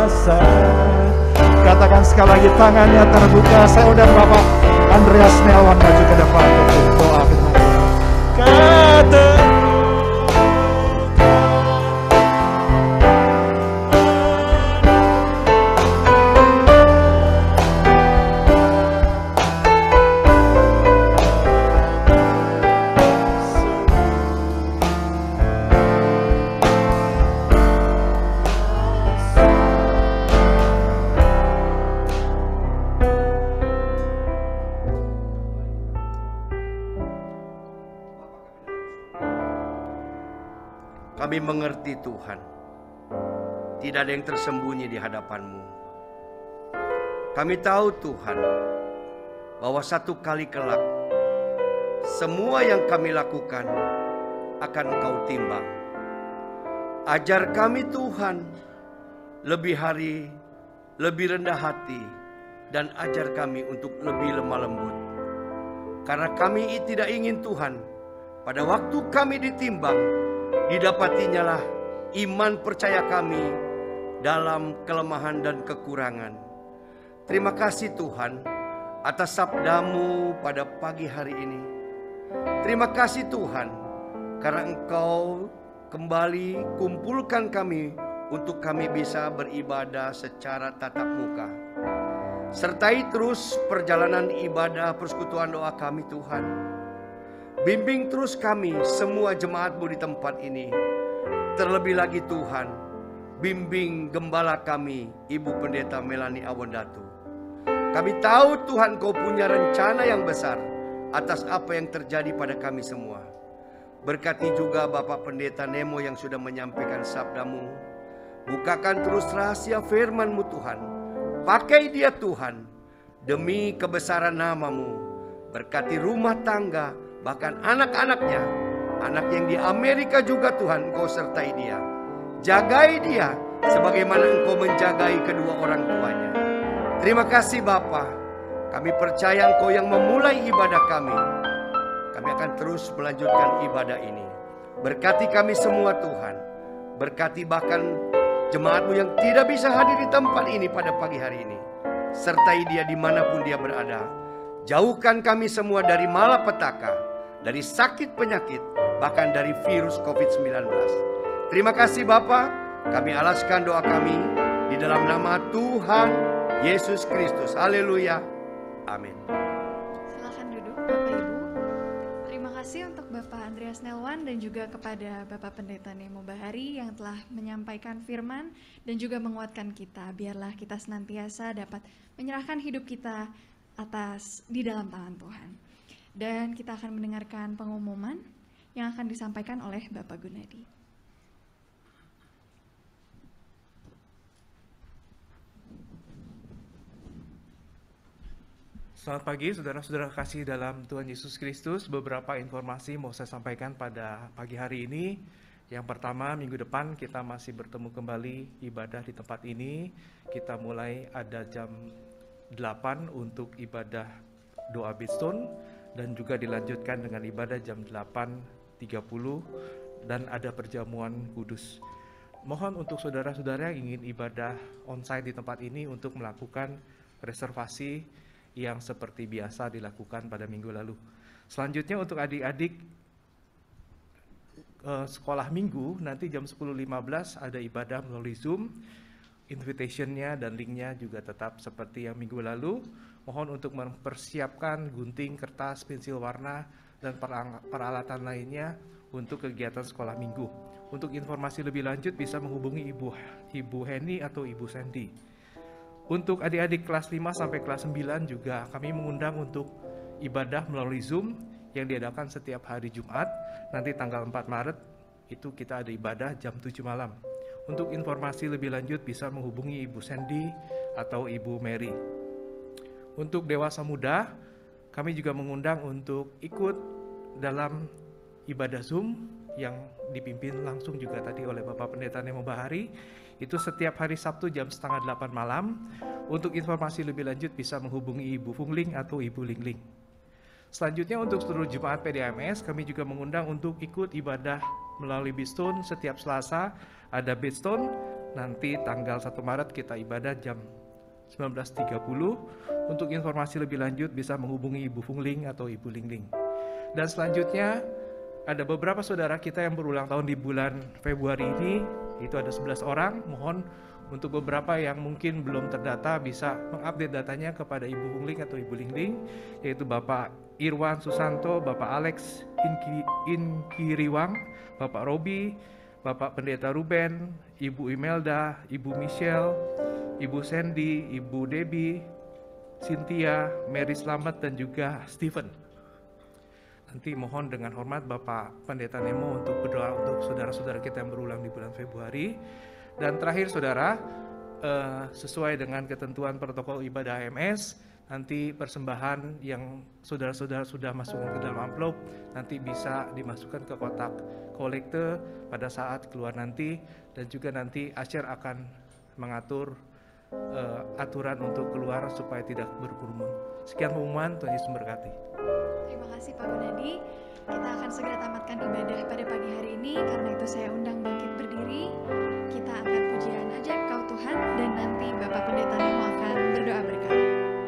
Speaker 4: Saya katakan sekali lagi, tangannya terbuka. Saya undang Bapak Andreas Neawan maju ke depan untuk doa firman Tuhan.
Speaker 5: Kami mengerti Tuhan, tidak ada yang tersembunyi di hadapan-Mu. Kami tahu Tuhan, bahwa satu kali kelak, semua yang kami lakukan akan Engkau timbang. Ajar kami Tuhan, lebih hari, lebih rendah hati, dan ajar kami untuk lebih lemah lembut. Karena kami tidak ingin Tuhan, pada waktu kami ditimbang, didapatinya lah iman percaya kami dalam kelemahan dan kekurangan. Terima kasih Tuhan atas sabda-Mu pada pagi hari ini. Terima kasih Tuhan karena Engkau kembali kumpulkan kami untuk kami bisa beribadah secara tatap muka. Sertai terus perjalanan ibadah persekutuan doa kami Tuhan. Bimbing terus kami semua jemaat-Mu di tempat ini. Terlebih lagi Tuhan, bimbing gembala kami Ibu Pendeta Melani Awandatu. Kami tahu Tuhan Kau punya rencana yang besar atas apa yang terjadi pada kami semua. Berkati juga Bapak Pendeta Nemo yang sudah menyampaikan sabda-Mu. Bukakan terus rahasia firman-Mu Tuhan. Pakai dia Tuhan demi kebesaran nama-Mu. Berkati rumah tangga, bahkan anak-anaknya. Anak yang di Amerika juga Tuhan Engkau sertai dia. Jagai dia sebagaimana Engkau menjagai kedua orang tuanya. Terima kasih Bapa. Kami percaya Engkau yang memulai ibadah kami. Kami akan terus melanjutkan ibadah ini. Berkati kami semua Tuhan. Berkati bahkan jemaat-Mu yang tidak bisa hadir di tempat ini pada pagi hari ini. Sertai dia dimanapun dia berada. Jauhkan kami semua dari malapetaka, dari sakit penyakit, bahkan dari virus COVID-19. Terima kasih Bapa. Kami alaskan doa kami di dalam nama Tuhan Yesus Kristus. Haleluya. Amin.
Speaker 2: Silakan duduk Bapak Ibu. Terima kasih untuk Bapak Andreas Nelwan dan juga kepada Bapak Pendeta Nemo Bahari yang telah menyampaikan firman dan juga menguatkan kita. Biarlah kita senantiasa dapat menyerahkan hidup kita di dalam tangan Tuhan. Dan kita akan mendengarkan pengumuman yang akan disampaikan oleh Bapak Gunadi.
Speaker 6: Selamat pagi saudara-saudara kasih dalam Tuhan Yesus Kristus. Beberapa informasi mau saya sampaikan pada pagi hari ini. Yang pertama, minggu depan kita masih bertemu kembali ibadah di tempat ini. Kita mulai ada jam 8 untuk ibadah doa Bidstone dan juga dilanjutkan dengan ibadah jam 8.30 dan ada perjamuan kudus. Mohon untuk saudara-saudara yang ingin ibadah onsite di tempat ini untuk melakukan reservasi yang seperti biasa dilakukan pada minggu lalu. Selanjutnya untuk adik-adik sekolah minggu, nanti jam 10.15 ada ibadah melalui Zoom. Invitation-nya dan link-nya juga tetap seperti yang minggu lalu. Mohon untuk mempersiapkan gunting, kertas, pensil warna, dan peralatan lainnya untuk kegiatan sekolah minggu. Untuk informasi lebih lanjut bisa menghubungi Ibu Henny atau Ibu Sandy. Untuk adik-adik kelas 5 sampai kelas 9 juga kami mengundang untuk ibadah melalui Zoom yang diadakan setiap hari Jumat. Nanti tanggal 4 Maret itu kita ada ibadah jam 7 malam. Untuk informasi lebih lanjut bisa menghubungi Ibu Sandy atau Ibu Mary. Untuk dewasa muda, kami juga mengundang untuk ikut dalam ibadah Zoom yang dipimpin langsung juga tadi oleh Bapak Pendeta Nemo Bahari. Itu setiap hari Sabtu jam 7:30 malam. Untuk informasi lebih lanjut bisa menghubungi Ibu Fungling atau Ibu Lingling. Selanjutnya untuk seluruh jemaat PDAMS, kami juga mengundang untuk ikut ibadah melalui Bidstone setiap Selasa. Ada Bidstone, nanti tanggal 1 Maret kita ibadah jam 19.30. Untuk informasi lebih lanjut bisa menghubungi Ibu Fungling atau Ibu Lingling. Dan selanjutnya ada beberapa saudara kita yang berulang tahun di bulan Februari ini. Itu ada 11 orang. Mohon untuk beberapa yang mungkin belum terdata bisa mengupdate datanya kepada Ibu Fungling atau Ibu Lingling, yaitu Bapak Irwan Susanto, Bapak Alex Inkiriwang, Bapak Robi, Bapak Pendeta Ruben, Ibu Imelda, Ibu Michelle, Ibu Sandy, Ibu Debbie, Cynthia, Mary Slamet, dan juga Stephen. Nanti mohon dengan hormat Bapak Pendeta Nemo untuk berdoa untuk saudara-saudara kita yang berulang di bulan Februari. Dan terakhir saudara, sesuai dengan ketentuan protokol ibadah AMS, nanti persembahan yang saudara-saudara sudah masukkan ke dalam amplop, nanti bisa dimasukkan ke kotak kolekte pada saat keluar nanti. Dan juga nanti Asher akan mengatur aturan untuk keluar supaya tidak berkerumun. Sekian pengumuman, Tuhan Yesus memberkati.
Speaker 2: Terima kasih Pak Gunadi. Kita akan segera tamatkan ibadah pada pagi hari ini. Karena itu saya undang bangkit berdiri. Kita angkat pujian Ajaib Kau Tuhan. Dan nanti Bapak Pendeta Nemo akan berdoa berkat.
Speaker 7: Kepada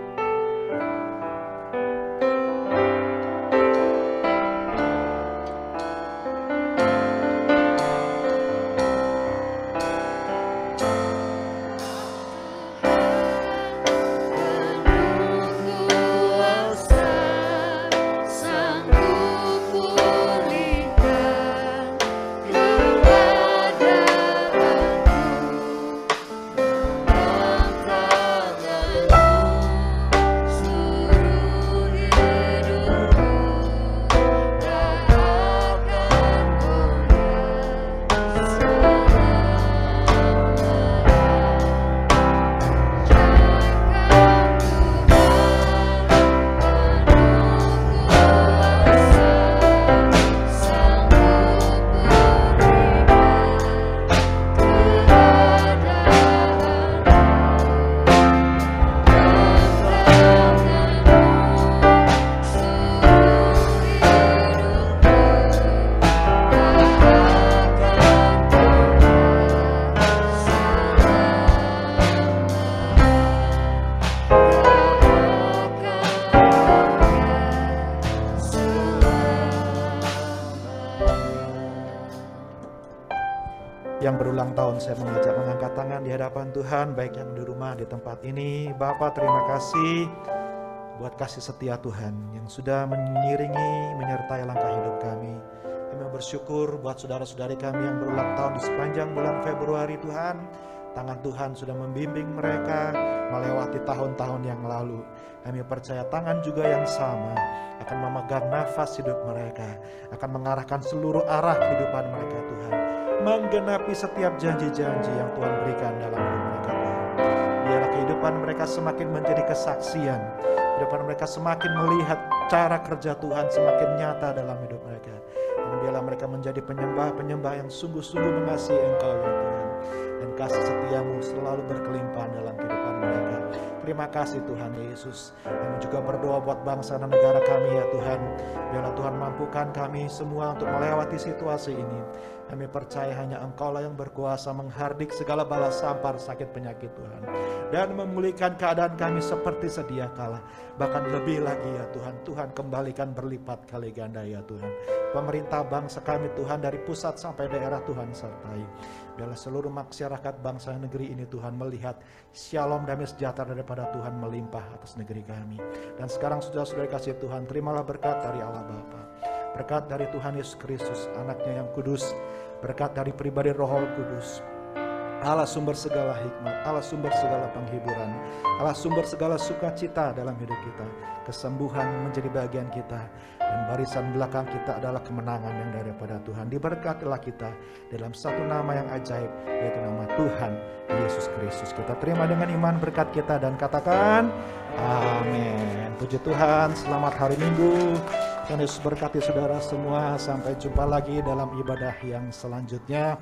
Speaker 4: yang berulang tahun saya mengajak mengangkat tangan di hadapan Tuhan, baik yang di rumah di tempat ini. Bapa, terima kasih buat kasih setia Tuhan yang sudah mengiringi, menyertai langkah hidup kami. Kami bersyukur buat saudara-saudari kami yang berulang tahun di sepanjang bulan Februari Tuhan. Tangan Tuhan sudah membimbing mereka melewati tahun-tahun yang lalu. Kami percaya tangan juga yang sama akan memegang nafas hidup mereka, akan mengarahkan seluruh arah kehidupan mereka Tuhan, menggenapi setiap janji-janji yang Tuhan berikan dalam hidup mereka Tuhan. Biarlah kehidupan mereka semakin menjadi kesaksian, kehidupan mereka semakin melihat cara kerja Tuhan semakin nyata dalam hidup mereka. Dan biarlah mereka menjadi penyembah-penyembah yang sungguh-sungguh mengasihi Engkau ya Tuhan, dan kasih setiamu selalu berkelimpahan dalam kehidupan mereka. Terima kasih Tuhan Yesus. Kami juga berdoa buat bangsa dan negara kami ya Tuhan. Biarlah Tuhan mampukan kami semua untuk melewati situasi ini. Kami percaya hanya Engkau-lah yang berkuasa menghardik segala bala sampar sakit penyakit Tuhan, dan memulihkan keadaan kami seperti sedia kala. Bahkan lebih lagi ya Tuhan, Tuhan kembalikan berlipat kali ganda ya Tuhan. Pemerintah bangsa kami Tuhan, dari pusat sampai daerah Tuhan sertai. Biarlah seluruh masyarakat bangsa negeri ini Tuhan melihat shalom damai sejahtera daripada Tuhan melimpah atas negeri kami. Dan sekarang saudara-saudari kasih Tuhan, terimalah berkat dari Allah Bapa, berkat dari Tuhan Yesus Kristus anaknya yang kudus, berkat dari pribadi Roh Kudus, Allah sumber segala hikmat, Allah sumber segala penghiburan, Allah sumber segala sukacita dalam hidup kita. Kesembuhan menjadi bagian kita, dan barisan belakang kita adalah kemenangan yang daripada Tuhan. Diberkatilah kita dalam satu nama yang ajaib, yaitu nama Tuhan Yesus Kristus. Kita terima dengan iman berkat kita dan katakan amin. Puji Tuhan, selamat hari Minggu. Tuhan Yesus berkati saudara semua. Sampai jumpa lagi dalam ibadah yang selanjutnya.